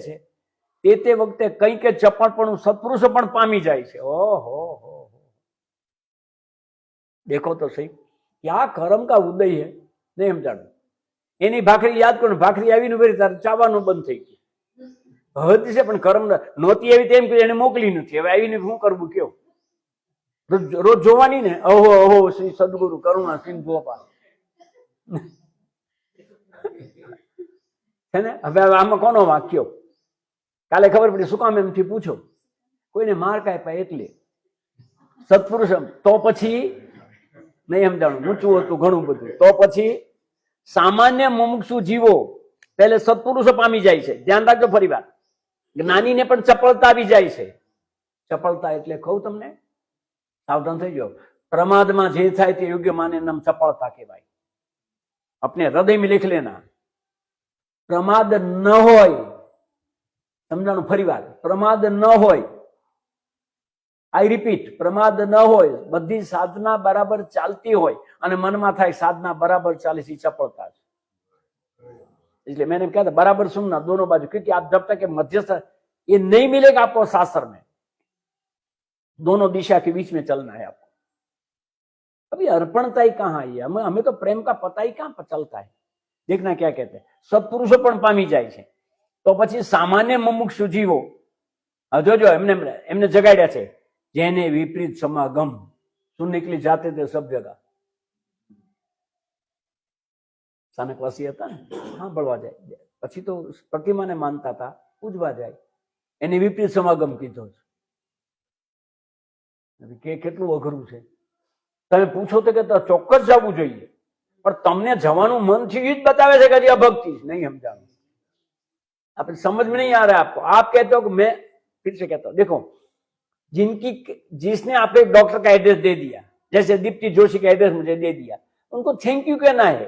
Speaker 1: છે તે વખતે કઈ કે ચપળપણું સત્પુરુષો પણ પામી જાય છે। ઓહો हो, देखो तो सही क्या कर्म का उदय है, नहीं समझाणु। एनी भाखरी याद करो, भाखरी आवीने उभी तारे चावવાનું બંધ થઈ ગયું। હદ છે, પણ કર્મ નહોતી આવી તેમ કે એને મોકલી નથી, હવે આવીને શું કરવું કયો? रोज જોવાની ને, ઓહો ઓહો શ્રી સદગુરુ કરુણા સિંહ ગોપાલ है ने। હવે આમાં કોનો વાક્યો? કાલે ખબર પડી, શું કામ એમથી પૂછો, કોઈને માર કાપ્યા એટલે સત્પુરુષ, તો પછી નહીં સમજાણું, ઊંચું હતું ઘણું બધું, તો પછી સામાન્ય મુમુક્ષુ જીવો પહેલે સત્પુરુષો પામી જાય છે। ધ્યાન રાખજો, ફરી વાર જ્ઞાનીને પણ ચપળતા આવી જાય છે। ચપળતા એટલે કહું તમને, સાવધાન થઈ જાઓ. પ્રમાદમાં જે થાય તે યોગ્ય માને નામ ચપળતા કહેવાય. अपने हृदय में लिख लेना, प्रमाद न होय. समझाणु फरी वार, प्रमाद न होय. आई रिपीट, प्रमाद न होय. बधी साधना बराबर चालती होय અને મનમાં થાય साधना बराबर चाले सी चपलता है. इसलिए मैंने कहा था बराबर सुनना दोनों बाजू, क्योंकि आप जब तक मध्यस्थ ये नहीं मिलेगा आपको शास्त्र में, दोनों दिशा के बीच में चलना है आपको. अभी अर्पणता ही कहाँ आई है, हमें तो प्रेम का पता ही कहाँ चलता है. देखना क्या कहते हैं, सत्पुरुषो पण पामी जाए छे, तो પછી સામાન્ય મુમુક્ષુ જીવો જોજો એમને જગાડ્યા છે. જેને વિપરીત સમાગમ શું નીકળી જાતે તે સબ જગા. સ્થાનકવાસી હતા ને, સાંભળવા જાય, પછી તો પ્રતિમાને માનતા હતા, પૂજવા જાય, એને વિપરીત સમાગમ કીધો છે. કેટલું અઘરું છે. તમે પૂછો તો કે ચોક્કસ જવું જોઈએ, પણ તમને જવાનું મન છે એ જ બતાવે છે કે હજી અભક્તિ નહીં સમજાણું. આપણે समझ में नहीं आ रहा है आपको. आप कहते हो कि मैं फिर से कहता हूं, देखो जिसने आपको एक डॉक्टर का एड्रेस दे दिया, जैसे दीप्ति जोशी का एड्रेस मुझे दे दिया, उनको थैंक यू कहना है,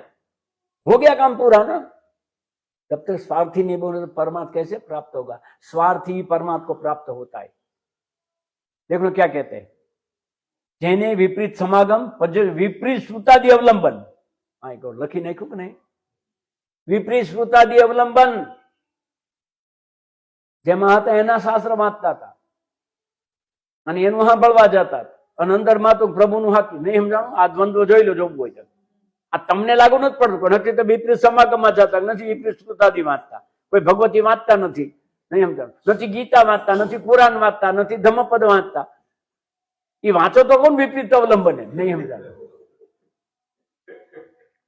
Speaker 1: हो गया काम पूरा ना. जब तक स्वार्थी नहीं बोले तो परमात्मा कैसे प्राप्त होगा. स्वार्थी परमात्मा को प्राप्त होता है. देखो क्या कहते हैं, જેને વિપરીત સમાગમ, વિપરીત શ્રુતાદિ અવલંબન. લખી નાખ્યું કે નહીં, વિપરીત શ્રુતાદિ અવલંબન જેમાં હતા એના શાસ્ત્ર વાંચતા હતા અને એનું સાંભળવા જતા અને અંદરમાં તો પ્રભુનું હાથું નહીં સમજાણું. આ દ્વંદ્વ જોઈ લો જોવું હોય તો. આ તમને લાગુ નથી પડતું, નથી તો વિપરીત સમાગમમાં જતા, નથી વિપરીત શ્રુતાદિ વાંચતા, કોઈ ભગવતી વાંચતા નથી, નહીં સમજાણું, નથી ગીતા વાંચતા, નથી કુરાન વાંચતા, નથી ધમ્મપદ વાંચતા. ये वांचो तो कौन विपरीत अवलंबन है, नहीं समझा.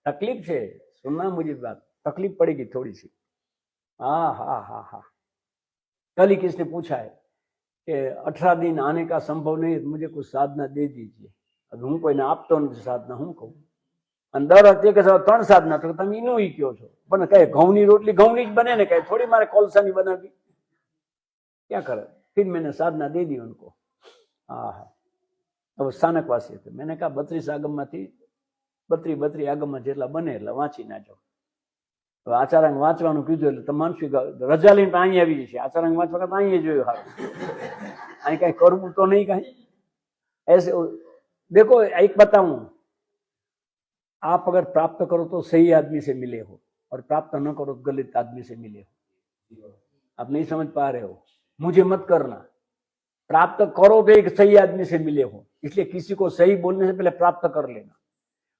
Speaker 1: तकलीफ है, सुनना मुझे बात, तकलीफ पड़ेगी थोड़ी सी. हाँ हाँ हाँ हाँ. कल ही किसने पूछा है कि 18 दिन आने का संभव नहीं है, मुझे कुछ साधना दे दीजिए. अब हूँ कोई आपतो नहीं साधना, हूँ कहूँ अंदर हते के 3 साधना तो तमे इनो ही क्यों छो, पण कहे घऊनी रोटली घऊनी ज बने ने, कहे थोड़ी मारे कोलसानी बनावी, क्या करे. फिर मैंने साधना दे दी उनको. हाँ हाँ. હવે સ્થાનકવાસી હતું, મેં કહા 32 આગમમાંથી 32 આગમમાં જેટલા બને એટલા વાંચી નાખો. હવે આચાર્યંગ વાંચવાનું કીધું એટલે તમે માનશું રજા લઈને અહીં આવી જશે. આચાર્યંગ વાંચવા કરતા અહીં જોયું સારું, અહીં કઈ કરવું તો નહીં કઈ. ऐसे देखो एक बताऊं, आप अगर प्राप्त करो तो सही आदमी से मिले हो और प्राप्त न करो तो गलत आदमी से मिले हो. आप नहीं समझ पा रहे हो, मुझे मत करना. प्राप्त करो तो एक सही आदमी से मिले हो, इसलिए किसी को सही बोलने से पहले प्राप्त कर लेना.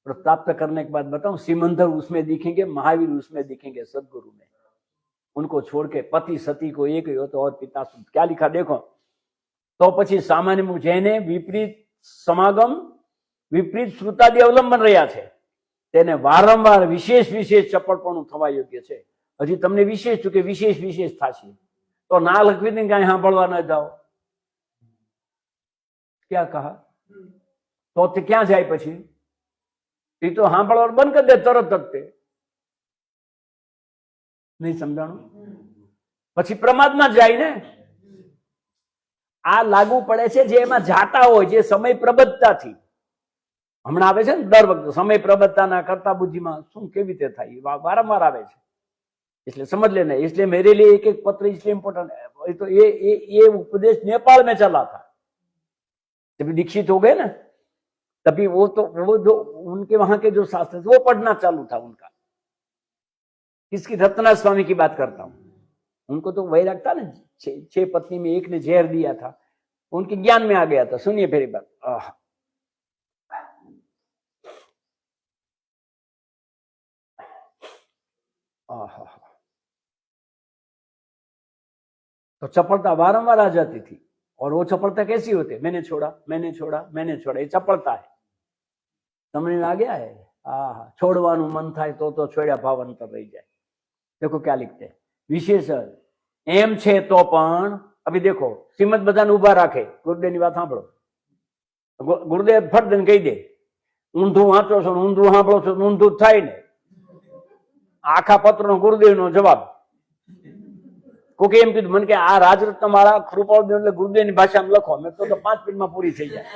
Speaker 1: और प्राप्त करने के बाद बताऊं, सिमंदर उसमें दिखेंगे, महावीर उसमें दिखेंगे, सदगुरु में. उनको छोड़ के पति सती को एक ही हो तो और पिता क्या लिखा देखो. तो પછી સામાન્ય જેને વિપરીત સમાગમ, વિપરીત શ્રુતાદિ અવલંબન રહ્યા છે તેને વારંવાર વિશેષ વિશેષ ચપળપણું થવા યોગ્ય છે. હજી તમને વિશેષ કે વિશેષ વિશેષ થશે તો ના લખવીને કાંઈ સાંભળવા ન જાઓ. क्या कहा तो क्या जाए પછી એ તો સાંભળવાનું બંધ કરી દે તરત જ તે. નહીં સમજાણું, પછી પ્રમાદમાં જાય ને. આ લાગુ પડે છે જે એમાં જાતા હોય, જે સમય પ્રબદ્ધતાથી. હમણાં આવે છે ને દર વખતે સમય પ્રબદ્ધતાના કરતા બુદ્ધિમાં શું કેવી રીતે થાય, વારંવાર આવે છે. इसलिए समझ लेना. इसलिए मेरे लिए एक एक पत्र इसलिए इम्पोर्टेंट है. तो ये उपदेश नेपाल में चला था. जब दीक्षित हो गए ना तभी वो जो उनके वहां के जो शास्त्र वो पढ़ना चालू था उनका. किसकी, रत्ना स्वामी की बात करता हूं. उनको तो वैराग था ना, 6 पत्नी में एक ने जहर दिया था, उनके ज्ञान में आ गया था. सुनिए फिर बात. तो चपलता वारंवार आ जाती थी. और वो चपलता कैसी होती है, मैंने छोड़ा मैंने छोड़ा मैंने छोड़ा, ये चपलता है. समझ में आ गया है. हाँ, छोड़वानु मन थाय तो छोड़ा भाव अंतर रही जाए. देखो क्या लिखते हैं, विशेष एम छे तो पण. अभी देखो श्रीमद बधाने उभा राखे, गुरुदेव ની વાત સાંભળો. ગુરુદેવ ફટ દઈને કહી દે ઊંધું વાંચો છો, ઊંધું સાંભળો છો, ઊંધું થાય ને. આખા પત્રનો ગુરુદેવનો જવાબ કોકે એમ કીધું મને કે આ રાજરત્ન માળા કૃપાળુદેવ એટલે ગુરુદેવની ભાષામાં લખો. મેં તો 5 મિનિટમાં પૂરી થઈ જાય.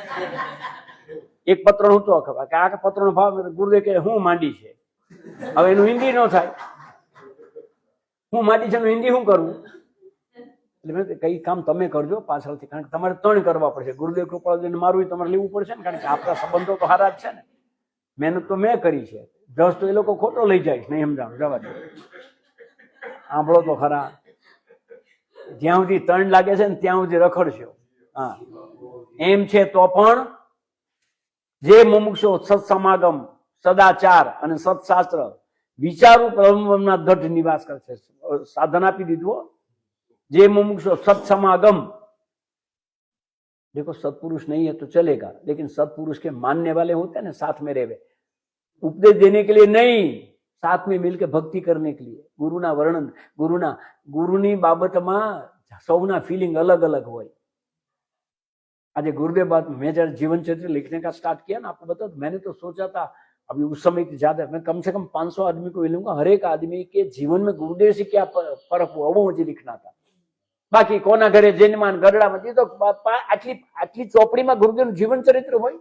Speaker 1: એક પત્ર હું તો ખબર કે આ પત્રનો ભાવ ગુરુદેવ કે હું માંડી છે, હવે એનું હિન્દી ન થાય. હું માંડી છે એનું હિન્દી શું કરવું? એટલે કઈ કામ તમે કરજો પાછળથી, કારણ કે તમારે 3 કરવા પડશે. ગુરુદેવ કૃપાળુદેવ મારું તમારે લેવું પડશે ને, કારણ કે આપણા સંબંધો તો સારા જ છે ને. મહેનત તો મેં કરી છે, જસ તો એ લોકો ખોટો લઈ જાય નહીં સમજાણું. જવા દો, સાંભળો તો ખરા. જ્યાં સુધી 3 લાગે છે ને ત્યાં સુધી રખડશો. હા, એમ છે તો પણ જે મુમુક્ષો સત્સમાગમ, સદાચાર અને સત્શાસ્ત્ર વિચારું પ્રલંબનના દઢ નિવાસ કરશે. સાધન આપી દીધું. જે मुमुक्षु सत्समागम, देखो सत्पुरुष नहीं है तो चलेगा, लेकिन सत्पुरुष के मानने वाले होते हैं ना, साथ में रहे, उपदेश देने के लिए नहीं, साथ में मिलकर भक्ति करने के लिए. गुरुना वर्णन, गुरुनी बाबतમાં સૌના फीलिंग अलग अलग હોય. आज गुरुदेव बात मैं जब जीवन चरित्र लिखने का स्टार्ट किया ना, आपको बता, मैंने तो सोचा था अभी उस समय ज्यादा, मैं कम से कम 500 आदमी को लूंगा, हर एक आदमी के जीवन में गुरुदेव से क्या फर्क हुआ वो मुझे लिखना था. बाकी कोना घरे जन्मान गरडाમાં તો આટલી ચોપડીમાં ગુરુદેવનું જીવન ચરિત્ર હોય,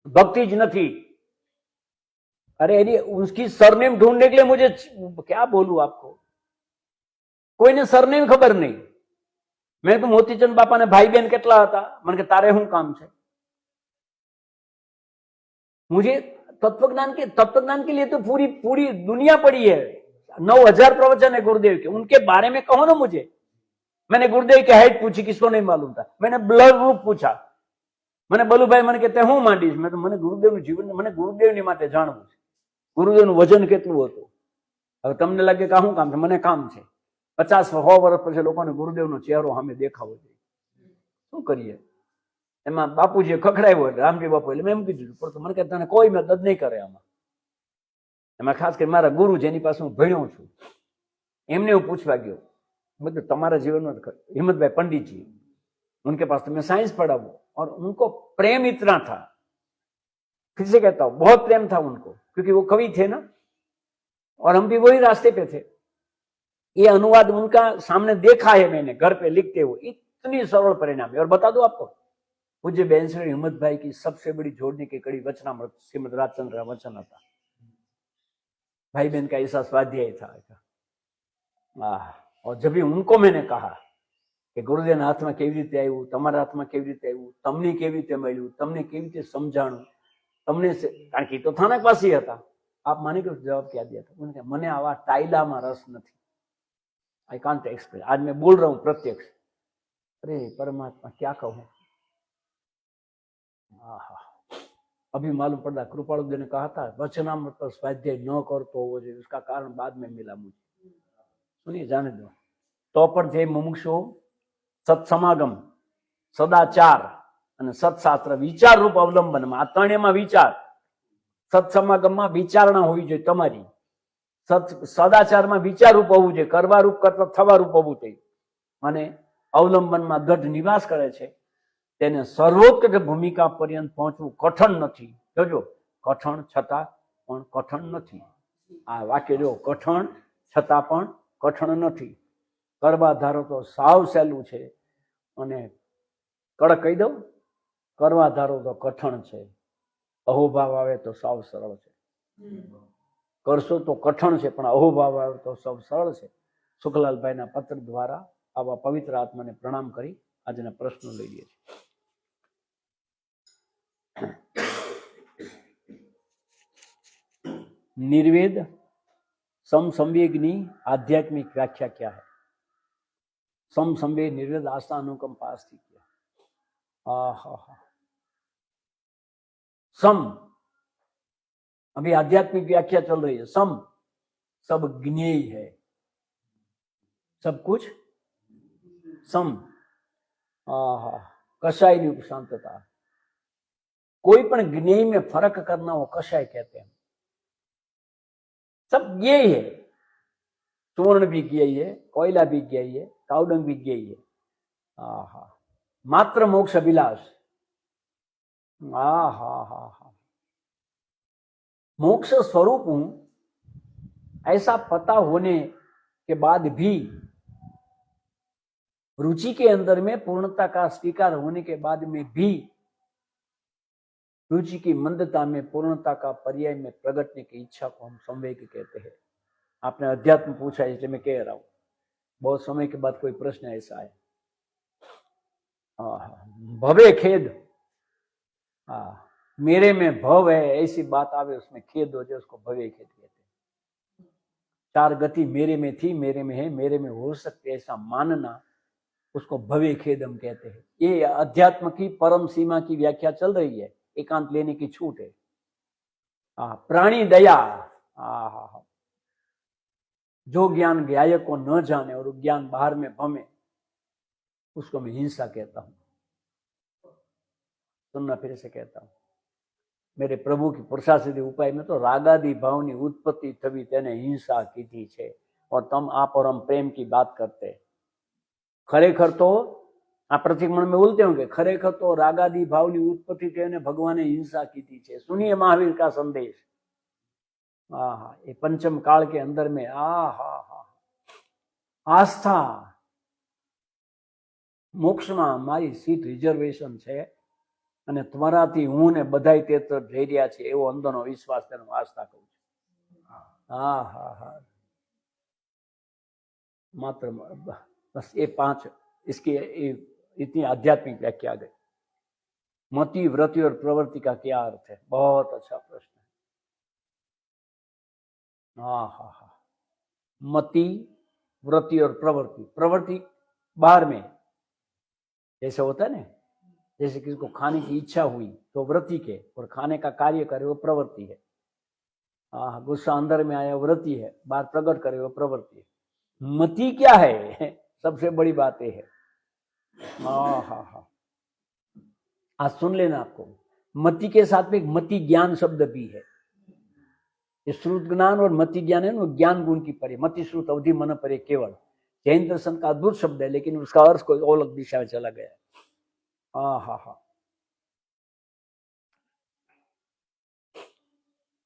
Speaker 1: भक्ति ज नहीं. अरे अरे उसकी सरनेम ढूंढने के लिए मुझे क्या बोलूं आपको, कोई ने सरनेम खबर नहीं. मैं तो मोतीचंद बापा ने भाई बहन કેટલા હતા, મને કે તારે શું કામ છે? मुझे तत्वज्ञान के लिए तो पूरी दुनिया पड़ी है. 9000 प्रवचन है गुरुदेव के, उनके बारे में कहो ना मुझे. मैंने गुरुदेव की हाइट पूछी, किसको नहीं मालूम था. मैंने ब्लड ग्रुप पूछा, मैंने बलुभाई મને कहते હું માંડીશ. મેં તો મને ગુરુદેવનું જીવન, મને ગુરુદેવની માટે જાણવું છે. ગુરુદેવનું વજન કેટલું હતું. હવે તમને લાગે કે શું કામ છે, મને કામ છે. 50-100 વર્ષ પછી લોકોને ગુરુદેવનો ચહેરો સામે દેખાવો જોઈએ. શું કરીએ? એમાં બાપુજીએ ખખડાવ્યો, રામજી બાપુ. એટલે મેં એમ કીધું, પણ મને કે તને કોઈ મદદ નહીં કરે આમાં. એમાં ખાસ કરીને મારા ગુરુ જેની પાસે હું ભણ્યો છું એમને હું પૂછવા ગયો, मतलब तुम्हारा जीवन में हिम्मत भाई पंडित जी, उनके पास तो मैं साइंस पढ़ा हूं, और उनको प्रेम इतना था, फिर से कहता हूं बहुत प्रेम था उनको, क्योंकि वो कवि थे ना, और हम भी वही रास्ते पे थे. ये अनुवाद उनका सामने देखा है मैंने, घर पे लिखते हुए. इतनी सरल परिणाम है. और बता दो आपको, पूज्य बहन श्री हिम्मत भाई की सबसे बड़ी जोड़ने की कड़ी वचनामृत श्रीमद राजचंद्र वचन था. भाई बहन का ऐसा स्वाध्याय था. और जब भी उनको मैंने कहा कि गुरुदेव हाथ में केवी रीते आव्યું, તમારા હાથમાં કેવી રીતે આવ્યું, તમને કેવી રીતે મળ્યું, તમને કેવી રીતે સમજાણું, તમને કારણ કે તો થાનકવાસી હતા. આપ માની કે જવાબ क्या दिया था? उन्होंने મને આવા ટાઈલામાં રસ નથી. I can't explain. आज मैं बोल रहा हूं प्रत्यक्ष. अरे परमात्मा क्या कहूं. अभी मालूम पड़ा, कृपालुदेव ने कहा था वचनामृत पर स्वाध्याय न करतो होवो જોઈએ, उसका कारण बाद में मिला मुझे. सुनिए, जाने दो. तो पर जे मुमुक्षु सत्समागम, सदाचार અને સત્શાસ્ત્ર વિચાર રૂપ અવલંબનમાં, આ ત્રણેયમાં વિચાર. સત્સમાગમમાં વિચારણા હોવી જોઈએ તમારી, સદાચારમાં વિચાર રૂપ હોવું જોઈએ, કરવા રૂપ કરતા થવા રૂપ હોવું જોઈએ, અને અવલંબનમાં દઢ નિવાસ કરે છે. તેને સર્વોત્કૃષ્ટ ભૂમિકા પર્યંત પહોંચવું કઠણ નથી. જોજો, કઠણ છતાં પણ કઠણ નથી. આ વાક્ય જો, કઠણ છતાં પણ કઠણ નથી. કરવા ધારો તો સાવ સહેલું છે, અને કડક કહી દઉં, કરવા ધારો તો કઠણ છે. અહોભાવ આવે તો સાવ સરળ છે. કરશો તો કઠણ છે, પણ અહોભાવ આવે તો સાવ સરળ છે. સુખલાલભાઈના પત્ર દ્વારા આવા પવિત્ર આત્માને પ્રણામ કરી આજના પ્રશ્નો લઈએ છીએ. निर्वेद समसंवेगनी आध्यात्मिक व्याख्या क्या है? समसंवेग निर्वेद आस्था अनुकंप आस्ति क्या? सम, अभी आध्यात्मिक व्याख्या चल रही है. सम सब ज्ञेय है, सब कुछ सम. कषाय की उपशांतता, कोई पण ज्ञेय में फर्क करना हो कषाय कहते हैं. सब ज्ञेय है. सुवर्ण भी ज्ञेय है, कोयला भी ज्ञेय है, कावडंग भी ज्ञेय है. मात्र मोक्ष अभिलाष. मोक्ष स्वरूप हूं ऐसा पता होने के बाद भी रुचि के अंदर में पूर्णता का स्वीकार होने के बाद में भी रुचि की मंदता में पूर्णता का पर्याय में प्रगटने की इच्छा को हम संवेग कहते हैं। आपने अध्यात्म पूछा इसलिए मैं कह रहा हूं, बहुत समय के बाद कोई प्रश्न ऐसा है। भवे खेद, मेरे में भव है ऐसी बात आवे उसमें खेद हो जाए उसको भवे खेद कहते हैं। चार गति मेरे में थी, मेरे में है, मेरे में हो सकते ऐसा मानना उसको भवे खेद हम कहते हैं। ये अध्यात्म की परम सीमा की व्याख्या चल रही है, एकांत लेने की छूट है। प्राणी दया, जो ज्ञान ज्ञाय को न जाने और ज्ञान बाहर में भमे उसको मैं हिंसा कहता हूं। सुनना फिर से कहता हूं, मेरे प्रभु की पुरुषासिद्धि उपाय में तो रागादि भावनी उत्पत्ति थवी तेने हिंसा कीधी छे और तम आप और हम प्रेम की बात करते। खरेखर तो आप प्रतिमण में बोलते होंगे, खरेखर तो रागादि भावनी उत्पत्ति तेने भगवाने हिंसा कीधी छे। सुनिए महावीर का संदेश। ये पंचम काल के अंदर में आस्था मोक्षમાં મારી સીટ રિઝર્વેશન છે અને તમારાથી હું ને બધાય તે તરફ જઈ રહ્યા છે એવો અંદરનો વિશ્વાસ તેનો આસ્થા કહું છું। मात्र बस ये पांच, इसकी इतनी आध्यात्मिक व्याख्या गई। मति, व्रति और प्रवृत्ति का क्या अर्थ है? बहुत अच्छा प्रश्न है। मति, व्रति और प्रवृत्ति। प्रवृत्ति बाहर में जैसे होता है ना, जैसे किसी को खाने की इच्छा हुई तो वृत्ति के, और खाने का कार्य करे वो प्रवृत्ति है। गुस्सा अंदर में आया वृत्ति है, बाहर प्रकट करे वो प्रवृत्ति है। मति क्या है? सबसे बड़ी बात यह है। आज सुन लेना, आपको मति के साथ में एक मति ज्ञान शब्द भी है। ये श्रुत ज्ञान और मति ज्ञान है ना, ज्ञान गुण की परे। मति श्रुत अवधि मन परे केवल जैन दर्शन का अद्भुत शब्द है, लेकिन उसका अर्थ कोई अलग दिशा में चला गया।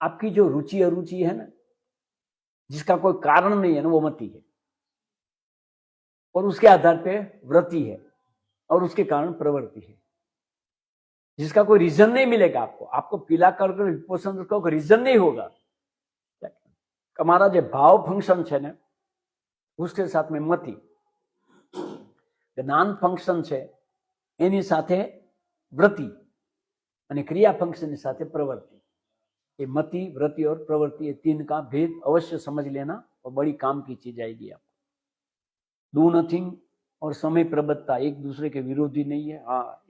Speaker 1: आपकी जो रुचि अरुचि है ना, जिसका कोई कारण नहीं है ना, वो मति है, और उसके आधार पे वृत्ति है, और उसके कारण प्रवृत्ति है। जिसका कोई रीजन नहीं मिलेगा आपको पीला कर विपोषण का कोई रीजन नहीं होगा। हमारा जो भाव फंक्शन है ना, उसके साथ में मति, ज्ञान फंक्शन है एनी साथे वृत्ति, અને क्रिया फंक्शन साथे प्रवृत्ति। ये मति, वृत्ति और प्रवृत्ति, ये तीन का भेद अवश्य समझ लेना और बड़ी काम की चीज आएगी आपको। डू नथिंग और समय प्रबद्धता एक दूसरे के विरोधी नहीं है।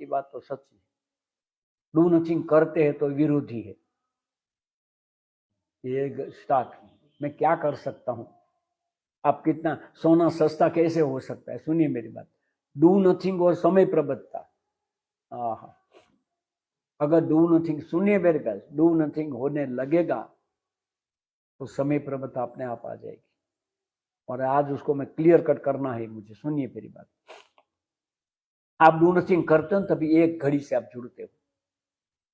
Speaker 1: ये बात तो सच है। डू नथिंग करते हैं तो विरोधी है। ये स्टार्ट, मैं क्या कर सकता हूं, आप कितना सोना सस्ता कैसे हो सकता है? सुनिए मेरी बात। डू नथिंग और समय प्रबद्धता, अगर डू नथिंग, सुनिए मेरे पास, डू नथिंग होने लगेगा तो समय प्रबद्धता अपने आप आ जाएगी। और आज उसको मैं क्लियर कट करना है मुझे। सुनिए मेरी बात। आप डू नथिंग करते हो तभी एक घड़ी से आप जुड़ते हो।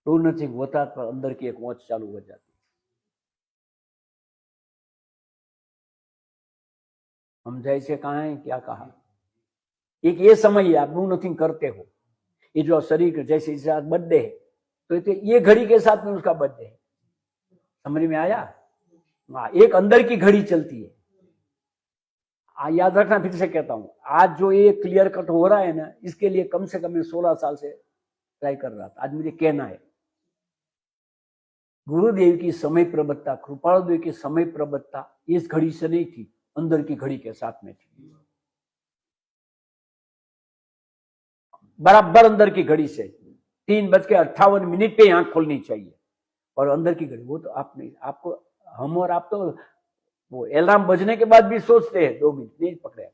Speaker 1: डू नथिंग होता तो अंदर की एक वॉच चालू हो जाती। हम जैसे कहा है, क्या कहा, एक ये समय है आप डू नथिंग करते हो। ये जो शरीर जैसे इस रात बर्थडे है तो ये घड़ी के साथ में उसका बर्थडे है। समझ में आया? एक अंदर की घड़ी चलती है। याद रखना, फिर से कहता हूं, आज जो ये क्लियर कट हो रहा है ना, इसके लिए कम से कम मैं 16 साल से ट्राई कर रहा था। आज मुझे कहना है, गुरुदेव की समय प्रबद्धता, कृपाल देव की समय प्रबद्धता इस घड़ी से नहीं थी, अंदर की घड़ी के साथ में थी। बराबर अंदर की घड़ी से 3:58 पे आंख खोलनी चाहिए। और अंदर की घड़ी वो तो आपको हम और आप तो वो अलार्म बजने के बाद भी सोचते हैं 2 मिनट नहीं पकड़े।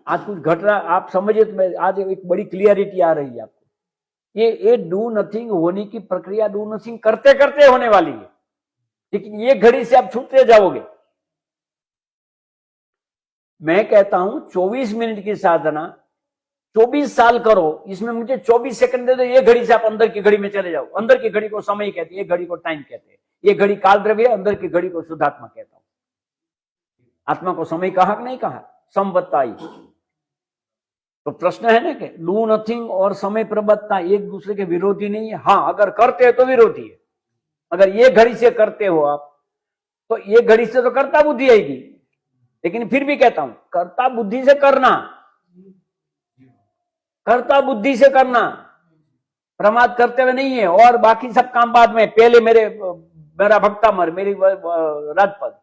Speaker 1: आज कुछ घट रहा, आप समझिए तो मैं आज एक बड़ी क्लियरिटी आ रही है आपको। ये डू नथिंग होने की प्रक्रिया डू नथिंग करते करते होने वाली है, लेकिन ये घड़ी से आप छूटते जाओगे। मैं कहता हूं 24 मिनट की साधना 24 साल करो, इसमें मुझे 24 सेकंड दे दो, ये घड़ी से आप अंदर की घड़ी में चले जाओ। अंदर की घड़ी को समय कहते हैं, ये घड़ी को टाइम कहते हैं। ये घड़ी काल द्रव्य, अंदर की घड़ी को शुद्धात्मा कहता हूं। आत्मा को समय कहा कि नहीं कहा? संवत्ताई, तो प्रश्न है ना कि डू नथिंग और समय प्रबद्धता एक दूसरे के विरोधी नहीं है। हाँ, अगर करते हैं तो विरोधी है। अगर ये घड़ी से करते हो आप तो ये घड़ी से तो कर्ता बुद्धि आएगी, लेकिन फिर भी कहता हूं कर्ता बुद्धि से करना, कर्ता बुद्धि से करना, प्रमाद करते हुए नहीं है। और बाकी सब काम बाद में, पहले मेरा भक्ता मर, मेरी राजपद,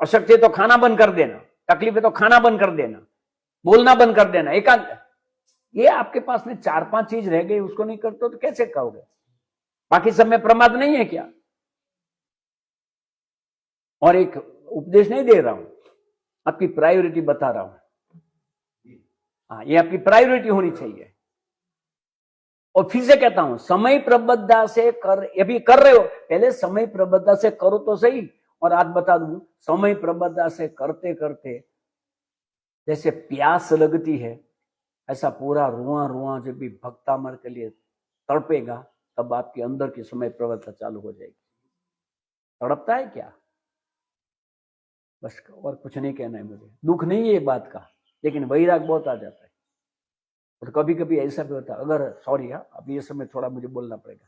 Speaker 1: अशक्ति तो खाना बंद कर देना, तकलीफ है तो खाना बंद कर देना, बोलना बंद कर देना, एकांत। ये आपके पास में 4-5 चीज रह गई, उसको नहीं करते तो कैसे कहोगे? बाकी सब में प्रमाद नहीं है क्या? और एक उपदेश नहीं दे रहा हूं, आपकी प्रायोरिटी बता रहा हूं। हाँ, ये आपकी प्रायोरिटी होनी चाहिए। और फिर से कहता हूं, समय प्रबद्धता से कर, अभी कर रहे हो, पहले समय प्रबद्धता से करो तो सही। और आज बता दूं, समय प्रबद्धता से करते करते जैसे प्यास लगती है, ऐसा पूरा रुआ रुआ जब भी भक्तामर के लिए तड़पेगा, तब आपके अंदर की समय प्रबद्धता चालू हो जाएगी। तड़पता है क्या? बस, और कुछ नहीं कहना है मुझे। दुख नहीं है ये बात का, लेकिन वैराग बहुत आ जाता है। और कभी कभी ऐसा भी होता है, अगर सॉरी, अब ये समय थोड़ा मुझे बोलना पड़ेगा,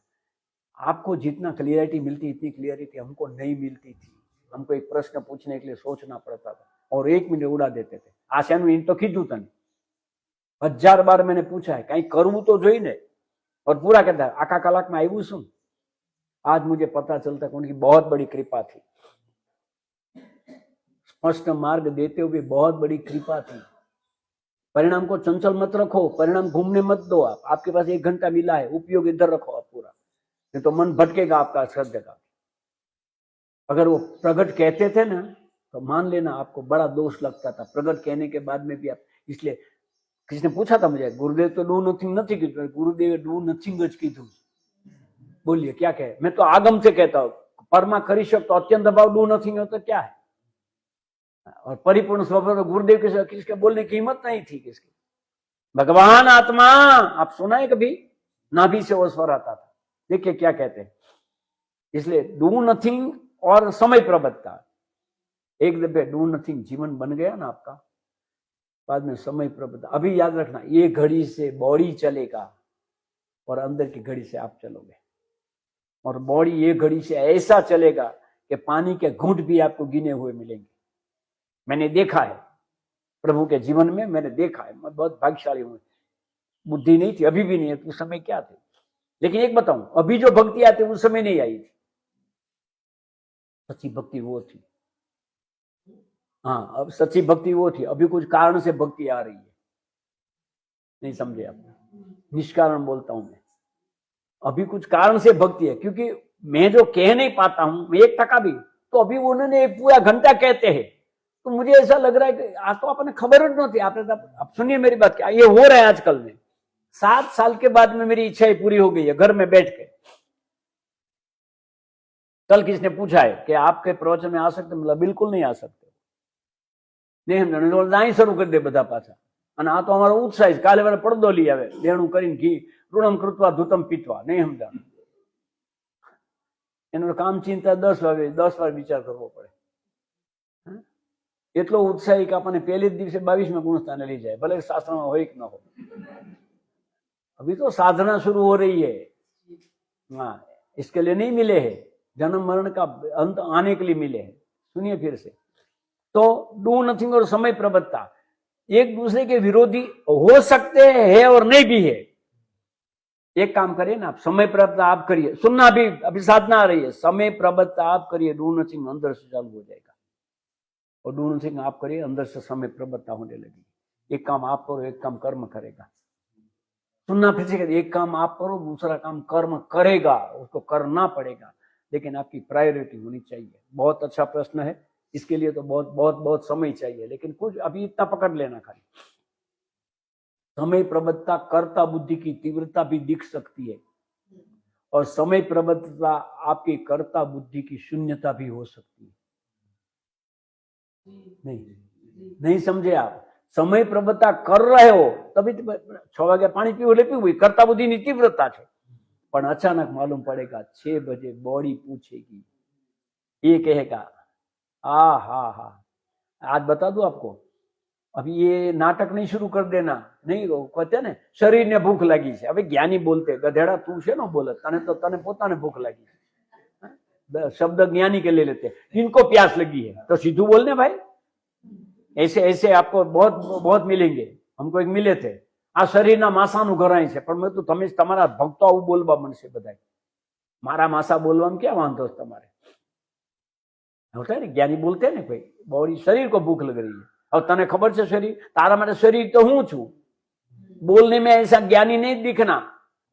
Speaker 1: आपको जितना क्लियरिटी मिलती इतनी क्लियरिटी हमको नहीं मिलती थी। हमको एक प्रश्न पूछने के लिए सोचना पड़ता था और 1 मिनट उड़ा देते थे। आशानु इन तो खींचू तन 1000 बार मैंने पूछा है, कहीं करવું तो જોઈ ને, और पूरा कहता है आखा कलाक में આવ્યું શું। आज मुझे पता चलता है उनकी बहुत बड़ी कृपा थी, स्पष्ट मार्ग देते हुए बहुत बड़ी कृपा थी। परिणाम को चंचल मत रखो, परिणाम घूमने मत दो। आपके पास 1 घंटा मिला है, उपयोग इधर रखो आप पूरा, नहीं तो मन भटकेगा आपका सब जगह। अगर वो प्रगट कहते थे ना, तो मान लेना आपको बड़ा दोष लगता था प्रगट कहने के बाद में भी आप। इसलिए किसी ने पूछा था मुझे, गुरुदेव तो डू नथिंग नहीं कीधु, गुरुदेव डू नथिंग ज कीधु। बोलिए क्या कहे? मैं तो आगम से कहता हूं, परमा करी शक तो अत्यंत भाव डू नथिंग हो तो क्या है। और परिपूर्ण स्वभाव तो गुरुदेव के किसके बोलने की हिम्मत नहीं थी किसकी। भगवान आत्मा, आप सुना है कभी? नाभि से वो स्वर आता था। देखिए क्या कहते हैं। इसलिए डू नथिंग और समय प्रबद्धता, एक दफे डू नथिंग जीवन बन गया ना आपका, बाद में समय प्रबद्धता। अभी याद रखना, ये घड़ी से बॉडी चलेगा और अंदर की घड़ी से आप चलोगे। और बॉडी ये घड़ी से ऐसा चलेगा कि पानी के घूंट भी आपको गिने हुए मिलेंगे। मैंने देखा है प्रभु के जीवन में, मैंने देखा है। मैं बहुत भाग्यशाली हूं। बुद्धि नहीं थी, अभी भी नहीं है, तो उस समय क्या थे। लेकिन एक बताऊं, अभी जो भक्ति आती उस समय नहीं आई थी। सच्ची भक्ति वो थी। हाँ, अब सच्ची भक्ति वो थी। अभी कुछ कारण से भक्ति आ रही है, नहीं समझे आप? निष्कारण बोलता हूं मैं। अभी कुछ कारण से भक्ति है, क्योंकि मैं जो कह नहीं पाता हूं, मैं 1% भी, तो अभी उन्होंने 1 पूरा घंटा कहते हैं, तो मुझे ऐसा लग रहा है कि आज तो आपने खबर नहीं। आप सुनिए मेरी बात, क्या ये हो रहा है आजकल में। 7 साल के बाद में मेरी इच्छा पूरी हो गई है, घर में बैठ के। कल किसने पूछा है कि आपके प्रवचन में आ सकते? मतलब बिल्कुल नहीं आ सकते। नहीं हम दाई शुरू कर दे बधा पाछा। અને આ તો અમારો ઉત્સાહ છે, કાલે વાળા પડદો લઈ આવે, લેણું કરીને ઘી ઋણમ કૃત્વા ધૂતમ પીતવા, નહીં સમજા। એનું કામ ચિંતા 10 વાર વિચાર કરવો પડે। એટલો ઉત્સાહી કે આપણને પહેલે જ દિવસે 22માં ગુણ સ્થાને લઈ જાય, ભલે શાસ્ત્રમાં હોય કે ન हो। अभी तो साधना शुरू हो रही है। हाँ, इसके लिए नहीं मिले हैं, जन्म मरण का अंत आने के लिए मिले हैं। सुनिए फिर से, तो डू नथिंग और समय प्रबद्धता एक दूसरे के विरोधी हो सकते हैं और नहीं भी है। एक काम करिए ना आप, समय प्रबद्धता आप करिए। सुनना भी, अभी साधना आ रही है, समय प्रबद्धता आप करिए, डू नथिंग अंदर से चालू हो जाएगा। और डू नथिंग आप करिए, अंदर से समय प्रबद्धता होने लगेगी। एक काम आप करो, एक काम कर्म करेगा। सुनना फिर से, एक काम आप करो, दूसरा काम कर्म करेगा, उसको करना पड़ेगा, लेकिन आपकी प्रायोरिटी होनी चाहिए। बहुत अच्छा प्रश्न है, इसके लिए तो बहुत बहुत बहुत समय चाहिए, लेकिन कुछ अभी इतना पकड़ लेना खाली। समय प्रबद्धता कर्ता बुद्धि की तीव्रता भी दिख सकती है, और समय प्रबद्धता आपकी कर्ता बुद्धि की शून्यता भी हो सकती है। नहीं समझे आप? समय प्रबद्धता कर रहे हो तभी 6 વાગે पानी पीવું એટલે पीવું, कर्ता बुद्धि की तीव्रता है। पर अचानक मालूम पड़ेगा 6 बजे बॉडी पूछेगी, ये कहेगा आ हा हा। आज बता दूं आपको, अभी ये नाटक नहीं शुरू कर देना, नहीं कहते ने शरीर ने भूख लगी है। अभी ज्ञानी बोलते गधेड़ा तू से न बोले, तने तो तने पोता ने भूख लगी, शब्द ज्ञानी के ले लेते, इनको प्यास लगी है तो सीधू बोलने भाई। ऐसे ऐसे आपको बहुत बहुत मिलेंगे। हमको एक मिले थे, आ शरीर ना मासा नु घराय छे, पण मैं तो तमे तमारा भक्तो आવું બોલવા મળશે બધાય, मारा मासा बोलવામાં क्या वांधो है तुम्हारे? होता है ना, ज्ञानी बोलते हैं ना, कोई बॉडी शरीर को भूख लग रही है, और तने खबर है शरीर तारा मारे शरीर तो हूं छू, बोलने में ऐसा ज्ञानी नहीं दिखना,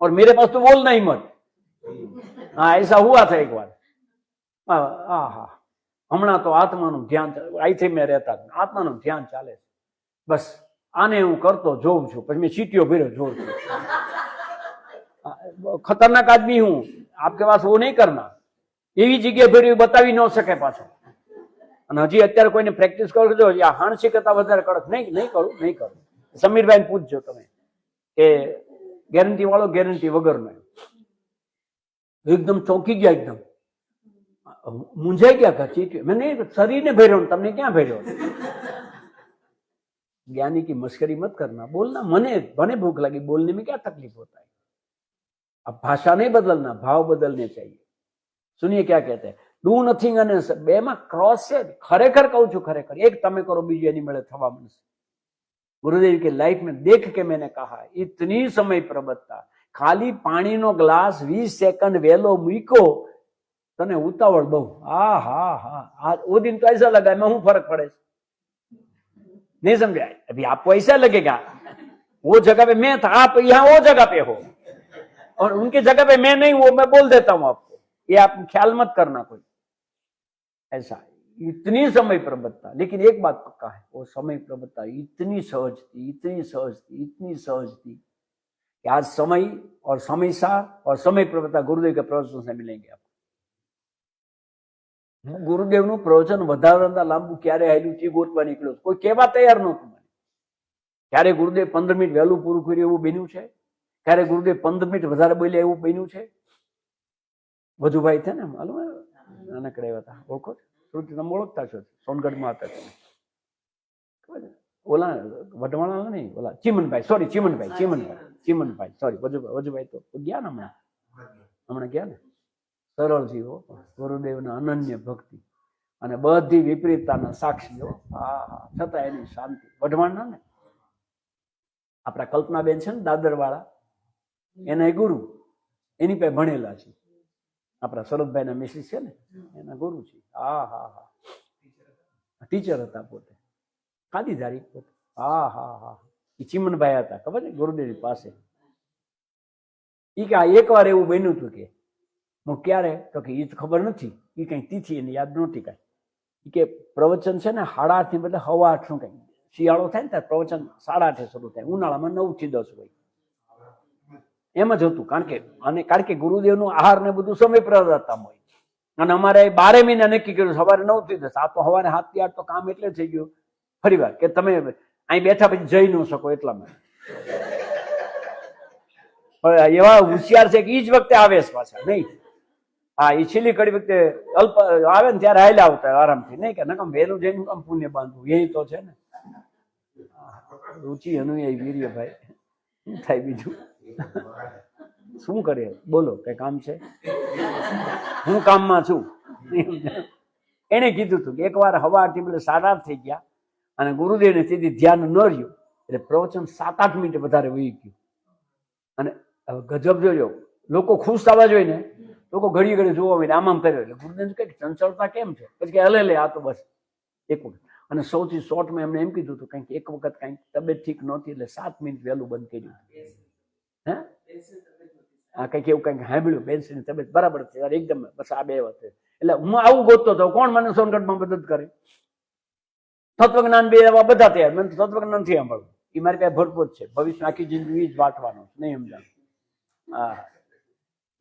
Speaker 1: और मेरे पास तो बोलना ही मत। हाँ ऐसा हुआ था एक बार। हाँ हमणा तो आत्मा नु ध्यान અહીંથી મેં રહેતા આત્માનું ધ્યાન ચાલે છે, બસ આને હું કરતો જોઉં છું, પછી મેં ચીટીઓ ભર્યો જોઉં છું। खतरनाक आदमी हूं, आपके पास वो नहीं करना, એવી જગ્યાએ ભર્યું બતાવી ન શકે પાછો। અને હજી અત્યારે કોઈને પ્રેક્ટિસ કરજો, આ હાણસી કરતા વધારે કડક નહીં કરું। સમીરભાઈ ને પૂછજો તમે કે ગેરંટી વાળો ગેરંટી વગરનો, एकदम चौंकी गया, एकदम मुंझाई गया था। चीट मैंने शरीर ने भैरो, तमने क्या भैरो? ज्ञानी की मस्करी मत करना, बोलना मने भूख लगी, बोलने में क्या तकलीफ होता है? अब भाषा नहीं बदलना, भाव बदलने चाहिए। सुनिए क्या कहते हैं, डू नथिंग અને બેમાં ક્રોસ છે। ખરેખર કહું છું, ખરેખર એક તમે કરો બીજું એની મળે થવા મળશે। गुरुदेव के लाइफ में देख के मैंने कहा, इतनी समय प्रबत्ता, खाली पानी नो ग्लास 20 सेकंड वेलो मूको तने उतावल बहु। हाँ हाँ हाँ, वो दिन तो ऐसा लगा मैं हूं फर्क पड़े, नहीं समझा? अभी आपको ऐसा लगेगा वो जगह पे मैं था, आप यहाँ वो जगह पे हो, और उनकी जगह पे मैं नहीं, वो मैं बोल देता हूं आपको, ये आप ख्याल मत करना कोई ऐसा। इतनी समय प्रबत्ता, लेकिन एक बात पक्का है, वो समय प्रबत्ता इतनी सहज थी, इतनी सहज थी, इतनी सहज थी कि आज समय और समय सार और समय प्रबत्ता गुरुदेव के प्रवचन से मिलेंगे आपको। गुरुदेव નું પ્રવચન વધારે લાંબુ ક્યારે આવેલું છે ગોતવા નીકળ્યો, કોઈ કહેવા તૈયાર નહોતું મને। ક્યારે ગુરુદેવ 15 મિનિટ વહેલું પૂરું કર્યું એવું બન્યું છે? ક્યારે ગુરુદેવ 15 મિનિટ વધારે બોલ્યા એવું બન્યું છે? વધુભાઈ છે ને, માલુમ નાનકડા એવા હતા, ઓળખો છો? શ્રુતિ તમે ઓળખતા છો, સોનગઢમાં હતા તમે, ઓલા વઢવાણા નહીં, ઓલા ચીમનભાઈ, સોરી ચીમનભાઈ સોરી, વજુભાઈ તો ગયા ને હમણાં ગયા ને। સરળ જીવો, ગુરુદેવના અનન્ય ભક્તિ અને બધી વિપરીતતાના સાક્ષીઓ, હા હા, છતાં એની શાંતિ। વઢવાણના ને આપણા કલ્પનાબેન છે ને દાદર વાળા, એના ગુરુ એની પાસે ભણેલા છે, આપણા શરદભાઈના મિસિસ છે ને એના ગુરુ છે। હા હા હા, ટીચર હતા પોતે, ખાદીધારી પોતે। હા હા હા, એ ચીમનભાઈ હતા, ખબર ને ગુરુદેવની પાસે। એ કે એક વાર એવું બન્યું હતું કે હું ક્યારે, તો કે એ ખબર નથી, એ કઈ તિથિ એને યાદ નહોતી કાંઈ, કે પ્રવચન છે ને 8:30 ની બદલે 8:15 કઈ, શિયાળો થાય ને ત્યારે પ્રવચન 8:30 શરૂ થાય, ઉનાળામાં 9 થી 10 હોય, એમ જ હતું। કારણ કે ગુરુદેવનું આહાર ને બધું સમય પ્રદાતા હોય, અને અમારે 12 મહિના નક્કી કર્યું સવારે 9 થી 10, આ તો સવારે 7 થી 8 તો કામ એટલે થઈ ગયું ફરી વાર કે તમે અહીં બેઠા પછી જઈ ન શકો એટલા માટે। એવા હોશિયાર છે કે એ જ વખતે આવે છે પાછા, નહીં? હા, એ છેલ્લી કડી વખતે અલ્પ આવે ને ત્યારે હાલ્યા આવતા આરામથી, નહીં કે નકમ વહેલું જઈને કામ પુણ્ય બાંધવું, એ તો છે ને। રુચિ અનુયાયી વીર્ય ભાઈ, શું થાય બીજું? શું કરીએ, બોલો, કઈ કામ છે? હું કામમાં છું। એને કીધું હતું કે એક વાર હવા 8:30 થઈ ગયા અને ગુરુદેવને સીધી ધ્યાન ન રહ્યું, એટલે પ્રવચન 7-8 મિનિટ વધારે વહી ગયું। અને ગજબ જોયો, લોકો ખુશ થવા જોઈએ ને, લોકો ઘડી ઘડી જોવા હોય આમ કર્યો, એટલે ગુરુદેવ કઈ ચંચળતા કેમ છે? પછી કે હલે આ તો બસ એક વખત। અને સૌથી શોર્ટમાં એમને એમ કીધું હતું કંઈક એક વખત કંઈક તબિયત ઠીક નહોતી એટલે 7 મિનિટ વહેલું બંધ કર્યું। હે હા, કંઈક એવું કંઈક સાંભળ્યું, બેન્સીની તબિયત બરાબર છે એકદમ, બસ આ 2 વખતે। એટલે હું આવું ગોતતો હતો, કોણ મને સોનગઢમાં મદદ કરે? તત્વજ્ઞાન બે એવા બધા તૈયાર, મને તત્વજ્ઞાન નથી સાંભળવું, એ મારી પાસે ભરપૂર છે, ભવિષ્ય આખી જિંદગી જ વાંચવાનો, નહીં સમજાણું। हाँ,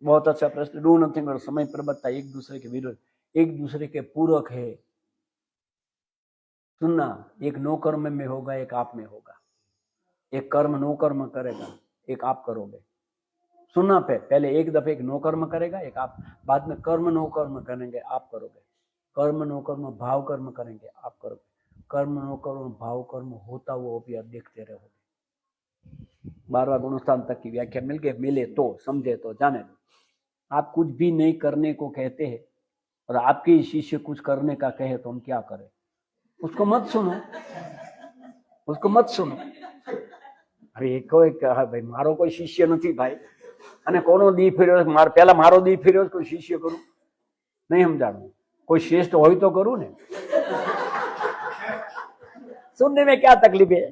Speaker 1: बहुत अच्छा प्रश्न। डू नथिंग और समय प्रबत्ता एक दूसरे के विरोध, एक दूसरे के पूरक है। सुनना, एक नो कर्म में होगा, एक आप में होगा, एक कर्म नो कर्म करेगा, एक आप करोगे। सुनना, पहले एक दफे एक नो कर्म करेगा, एक आप, बाद में कर्म नो कर्म करेंगे, आप करोगे। कर्म नो कर्म भाव कर्म करेंगे, आप करोगे। कर्म न करो, भाव कर्म होता हुआ भी आप देखते रहोगे। 12वां गुणस्थान तक की व्याख्या मिल गई, मिले तो समझे तो जाने दो। आप कुछ भी नहीं करने को कहते हैं और आपके शिष्य कुछ करने का कहे तो हम क्या करें? उसको मत सुनो, उसको मत सुनो। अरे कोई कहा भाई मारो कोई शिष्य नहीं भाई, અને કોનો દી ફેર્યો પહેલા મારો દી ફેર્યો કોઈ શિષ્ય કરું नहीं समझाणु, कोई श्रेष्ठ हो तो करूं ने। सुनने में क्या तकलीफ है?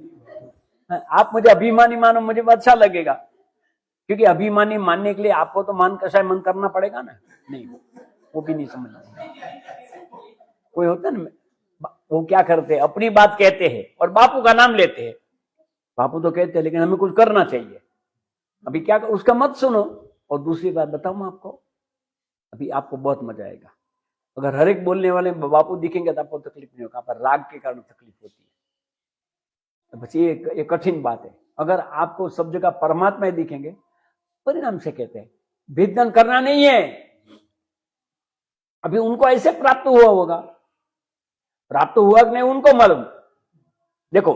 Speaker 1: आप मुझे अभिमानी मानो, मुझे अच्छा लगेगा, क्योंकि अभिमानी मानने के लिए आपको तो मान कषाय मन करना पड़ेगा ना। नहीं, वो भी नहीं समझना। कोई होता है ना, वो क्या करते हैं, अपनी बात कहते हैं और बापू का नाम लेते हैं। बापू तो कहते हैं लेकिन हमें कुछ करना चाहिए। अभी क्या, उसका मत सुनो। और दूसरी बात बताऊं आपको, अभी आपको बहुत मजा आएगा। अगर हर एक बोलने वाले बापू दिखेंगे तो आपको तकलीफ नहीं होगा, पर राग के कारण तकलीफ होती है। बस ये एक कठिन बात है। अगर आपको सब जगह परमात्मा ही दिखेंगे, परिणाम से कहते हैं भेदन करना नहीं है। अभी उनको ऐसे प्राप्त हुआ होगा, प्राप्त हुआ कि नहीं उनको मालूम। देखो,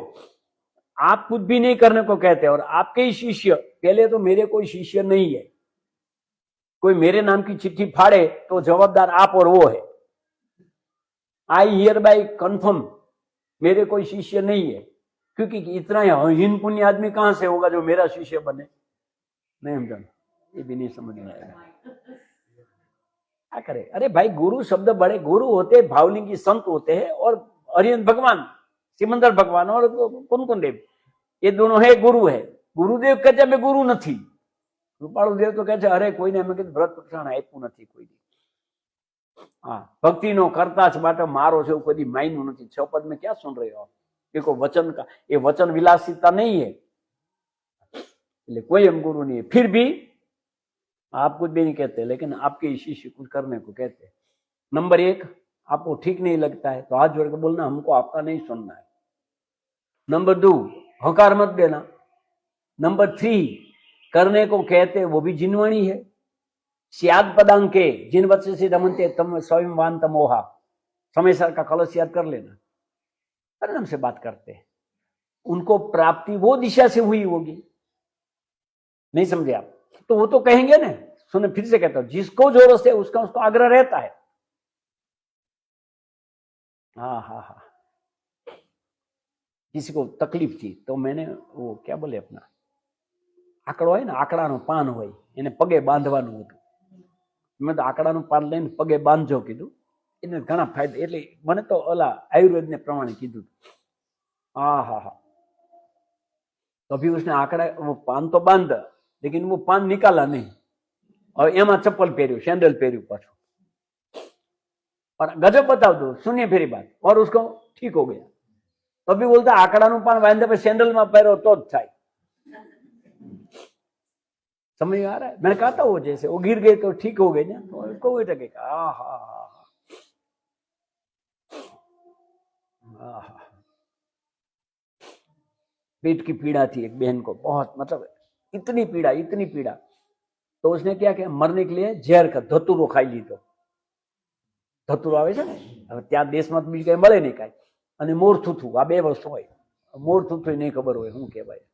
Speaker 1: आप कुछ भी नहीं करने को कहते और आपके ही शिष्य, पहले तो मेरे कोई शिष्य नहीं है, कोई मेरे नाम की चिट्ठी फाड़े तो जवाबदार आप और वो है। आई हियर बाय कन्फर्म, मेरे कोई शिष्य नहीं है, क्योंकि इतना हीन पुण्य आदमी कहां से होगा जो मेरा शिष्य बने? नहीं समझा, ये भी नहीं समझ में आएगा। क्या करे? अरे भाई, गुरु शब्द बड़े गुरु होते, भावलिंगी संत होते हैं, और हरिहर भगवान, सिमंदर भगवान और कौन देव, ये दोनों है गुरु है। गुरुदेव कहते मैं गुरु नहीं, રૂપાળુ દેવ તો કહે છે અરે કોઈને અમે કીધું વ્રત પ્રસારણ આપ્યું નથી કોઈ દી। હા, ભક્તિનો કરતા જ માટે મારો છે એવું કોઈ દી માન્યું નથી। છ પદ में क्या सुन रहे हो? ये कोई वचन का, ये वचन विलासिता नहीं है, એટલે कोई हम गुरु नहीं है। फिर भी आप कुछ भी नहीं कहते, लेकिन आपके शिष्य कुछ करने को कहते। नंबर 1, आपको ठीक नहीं लगता है तो हाथ जोड़ के बोलना हमको आपका नहीं सुनना है। नंबर 2, हकार मत देना। नंबर 3, करने को कहते वो भी जिनवाणी है। स्याद पदांके जिन वत्स से रमनते तम स्वयं वान तमोहा, समय सर का कलश याद कर लेना। परिणाम से बात करते हैं, उनको प्राप्ति वो दिशा से हुई होगी। नहीं समझे आप? तो वो तो कहेंगे ना। सुने, फिर से कहता हूं, जिसको जो रस है उसका उसको आग्रह रहता है। हाँ हाँ हाँ, किसी को तकलीफ थी तो मैंने वो क्या बोले, अपना आंकड़ो है ना, आंकड़ाનું પાન હોય એને પગે બાંધવાનું હતું। મેં તો આંકડાનું પાન લઈને પગે બાંધજો કીધું, એને ઘણા ફાયદા, એટલે મને તો ઓલા આયુર્વેદને પ્રમાણે કીધું। હા હા હા, तो अभी उसने आंकड़ा, वो पान तो बांध, लेकिन वो पान निकाला नहीं, और एमा चप्पल पहर्યું, सैंडल पहर्યું पाछું। और गजब बताओ दो, सुनिए फिर बात, और उसको ठीक हो गया। तो अभी बोलता आंकड़ाનું पान बांधे पे सैंडल में પહેરો तो જ થાય। समझ आ रहा है? मैंने कहा था वो जैसे वो गिर गए तो ठीक हो गए ना, तो उसको वही लगेगा। पेट की पीड़ा थी एक बहन को, बहुत, मतलब इतनी पीड़ा। तो उसने क्या किया, मरने के लिए जहर का धतूरो खाई ली। तो धतूरो आवे छे ने, હવે ત્યાં દેશમાં બીજ કઈ મળે નહીં કાંઈ, અને મોર થૂથું, આ બે વસ્તુ હોય। મોર થૂથું નહીં ખબર હોય શું કહેવાય,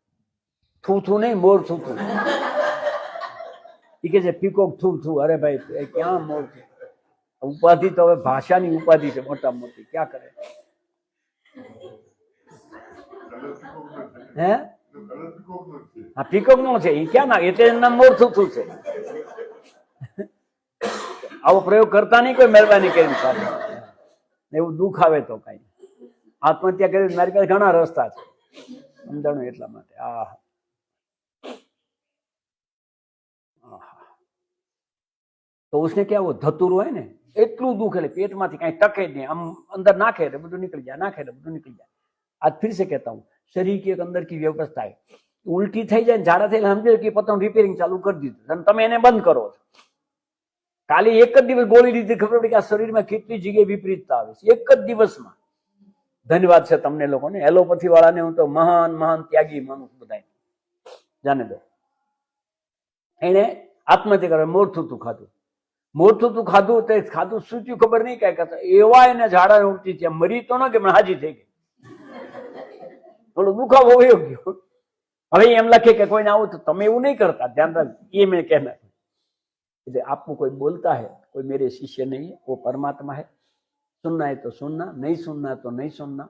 Speaker 1: થૂથું નહીં, મોર થૂથું। એ કે છે પીકોક થૂ થૂ। અરે ભાઈ, ક્યાં મોર છે? ઉપાધિ તો હવે ભાષાની ઉપાધિ છે મોટા મોટી, क्या કરે? હે, હા, પીકોક નો છે એ, ક્યાં ના, એટલે એનું નામ મોર થૂથું છે। આવો પ્રયોગ કરતા નહીં કોઈ, મહેરબાની કરીને સાથે। એવું દુઃખ આવે તો કઈ આત્મહત્યા કરી, મારી પાસે ઘણા રસ્તા છે, સમજાણું એટલા માટે। तो उसने क्या, वो धतूरो है ने, एटलू दुख है पेट में कहीं टके नहीं, आम अंदर नाखे तो બધું निकल जाए, नाखे तो બધું निकल जाए। आज फिर से कहता हूँ, शरीर की एक अंदर की व्यवस्था है, उल्टी થઈ જાય, ઝાડા થઈ સમજે કે પોતાનું રિપેરિંગ ચાલુ કરી દીધું અને તમે એને બંધ કરો છો। કાલે એક જ દિવસ ગોળી લીધી, ખબર પડી કે આ શરીરમાં કેટલી જગ્યાએ વિપરીતતા આવે છે એક જ દિવસમાં। ધન્યવાદ છે તમને લોકોને, એલોપેથી વાળાને હું તો મહાન મહાન ત્યાગી માનું છું બધાય, જાને દો। એને આત્મહત્યા કરે, મોરથું ખાધું, મોરથું ખાધું, તો ખાધું શું થયું ખબર નહીં, કઈ કરતા એવા એને ઝાડા ઉલટી થયા, મરી તો ન કે પણ હાજી થઈ ગઈ। થોડો દુખાવો વયો ગયો. હવે એમ લખે કે કોઈને આવું તો તમે એવું નહીં કરતા, ધ્યાન રાખ. ये मैं कहना है. એટલે आपको कोई बोलता है, कोई मेरे शिष्य नहीं है, वो परमात्मा है. सुनना है तो सुनना, नहीं सुनना तो नहीं सुनना.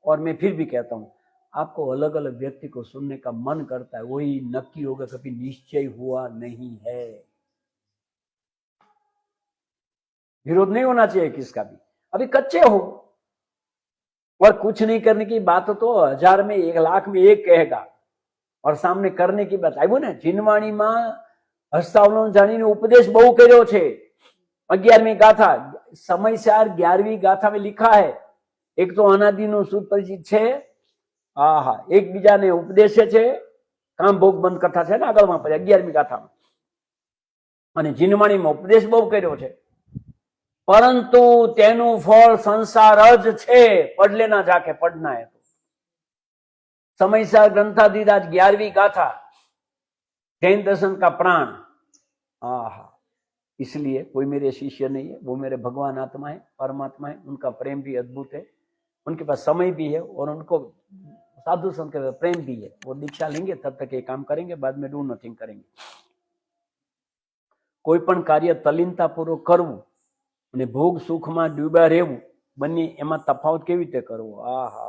Speaker 1: और मैं फिर भी कहता हूँ, आपको अलग अलग व्यक्ति को सुनने का मन करता है, वही नक्की होगा, कभी निश्चय हुआ नहीं है. विरोध नहीं होना चाहिए किसका भी. अभी कच्चे हो और कुछ नहीं करने की बात तो 1000 में 1 लाख में एक कहेगा, और सामने करने की बात આવ્યું ને. જીનવાણીમાં હસ્તાવલોન જાણીને ઉપદેશ બહુ કર્યો છે. 11મી ગાથા સમયસાર 11મી ગાથા में लिखा है. एक तो अनादिનું સુપરિચિત છે. આહા, એકબીજાને ઉપદેશે છે. કામ ભોગ બંધ કથા છે ને આગળમાં 11મી ગાથામાં. અને જીનવાણીમાં ઉપદેશ બહુ કર્યો છે, પરંતુ તેનું ફળ સંસાર જ છે. પઢ લેના જાકે પढ़ना है तो. समयसार ग्रंथाधिराज 11वीं गाथा, जैन दर्शन का प्राण. आहा, इसलिए कोई मेरे शिष्य नहीं है, वो मेरे भगवान आत्मा है, परमात्मा है. उनका प्रेम भी अद्भुत है, उनके पास समय भी है, और उनको साधु संत के प्रेम भी है. वो दीक्षा लेंगे तब तक ये काम करेंगे, बाद में डू नथिंग करेंगे. कोई पण कार्य तल्लीनता पूर्वक करવું અને ભોગ સુખમાં ડૂબ્યા રહેવું, બંને એમાં તફાવત કેવી રીતે કરવો? આહા,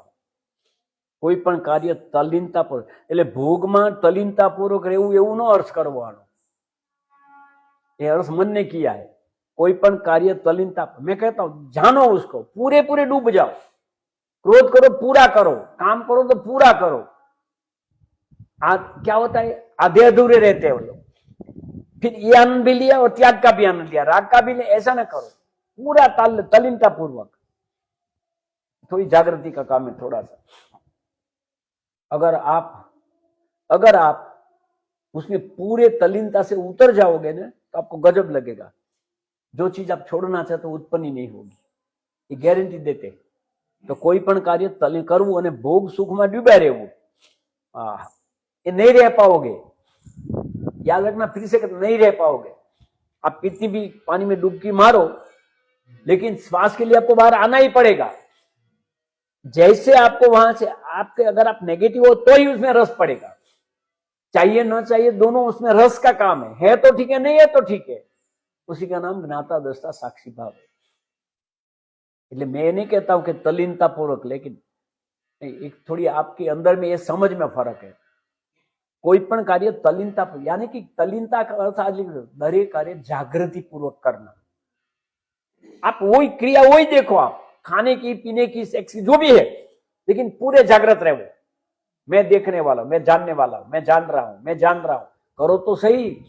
Speaker 1: કોઈ પણ કાર્ય તલ્લીનતાપૂર્વક, એટલે ભોગમાં તલ્લીનતાપૂર્વક રહેવું એવું નો અર્થ કરવો આનો. ये अर्थ मन ने किया है. कोई पण कार्य तल्लीनता, मैं कहता हूं जानो उसको, पूरे पूरे डूब जाओ. क्रोध करो पूरा करो, काम करो तो पूरा करो. क्या होता है, आधे अधूरे रहते हैं वो लोग. फिर ये आनंद भी लिया और त्याग का भी आनंद लिया, राग का भी लिया. ऐसा ना करो, पूरा तल्लीनता पूर्वक. थोड़ी जागृति का काम है थोड़ा सा. अगर आप उसमें पूरे तल्लीनता से उतर जाओगे ना, तो आपको गजब लगेगा. जो चीज आप छोड़ना चाहते हो उत्पन्न ही नहीं होगी, ये गारंटी देते. तो कोई पण कार्य तल्लीन करવું અને ભોગ સુખમાં ડૂબ્યા રહેવું, ये नहीं रह पाओगे. याद रखना फिर से, नहीं रह पाओगे. आप कितनी भी पानी में डुबकी मारो, लेकिन श्वास के लिए आपको बाहर आना ही पड़ेगा. जैसे आपको वहां से आपके, अगर आप नेगेटिव हो तो ही उसमें रस पड़ेगा. चाहिए ना चाहिए दोनों उसमें रस का काम है तो ठीक है, नहीं है तो ठीक है. उसी का नाम ज्ञाता दृष्टा साक्षी भाव है. એટલે मैं नहीं कहता हूं कि तल्लीनता पूर्वक, लेकिन एक थोड़ी आपके अंदर में ये समझ में फर्क है. कोई पण कार्य तल्लीनता, यानी कि तल्लीनता का अर्थ आज दरेक कार्य जागृति पूर्वक करना. आप वही क्रिया वही देखो, आप खाने की, पीने की, सेक्स की, जो भी है, लेकिन पूरे जागृत रहो. मैं देखने वाला, मैं जानने वाला, मैं जान रहा हूं, मैं जान रहा हूं. करो तो सही,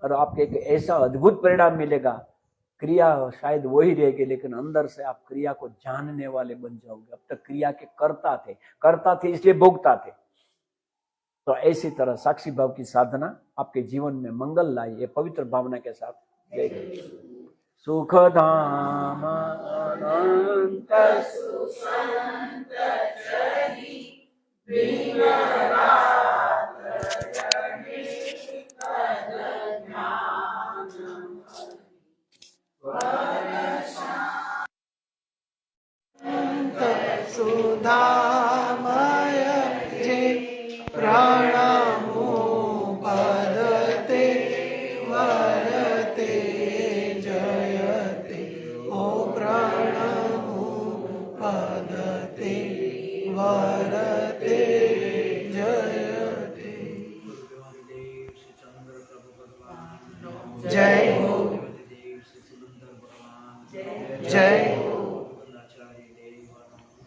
Speaker 1: और आपको एक ऐसा अद्भुत परिणाम मिलेगा. क्रिया शायद वही रहेगी, लेकिन अंदर से आप क्रिया को जानने वाले बन जाओगे. अब तक क्रिया के करता थे इसलिए भोगता थे. तो ऐसी तरह साक्षी भाव की साधना आपके जीवन में मंगल लाए, ये पवित्र भावना के साथ. सुख धाम अनंत
Speaker 2: सुधामय जे प्राणमो पदते वरते जयते. ओ प्राणमो पदते वरते जयते. जय हो, जय हो,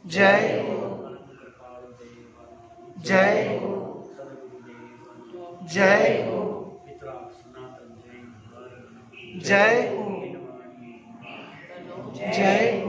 Speaker 2: जय हो, जय हो, जय हो, जय हो, जय हो.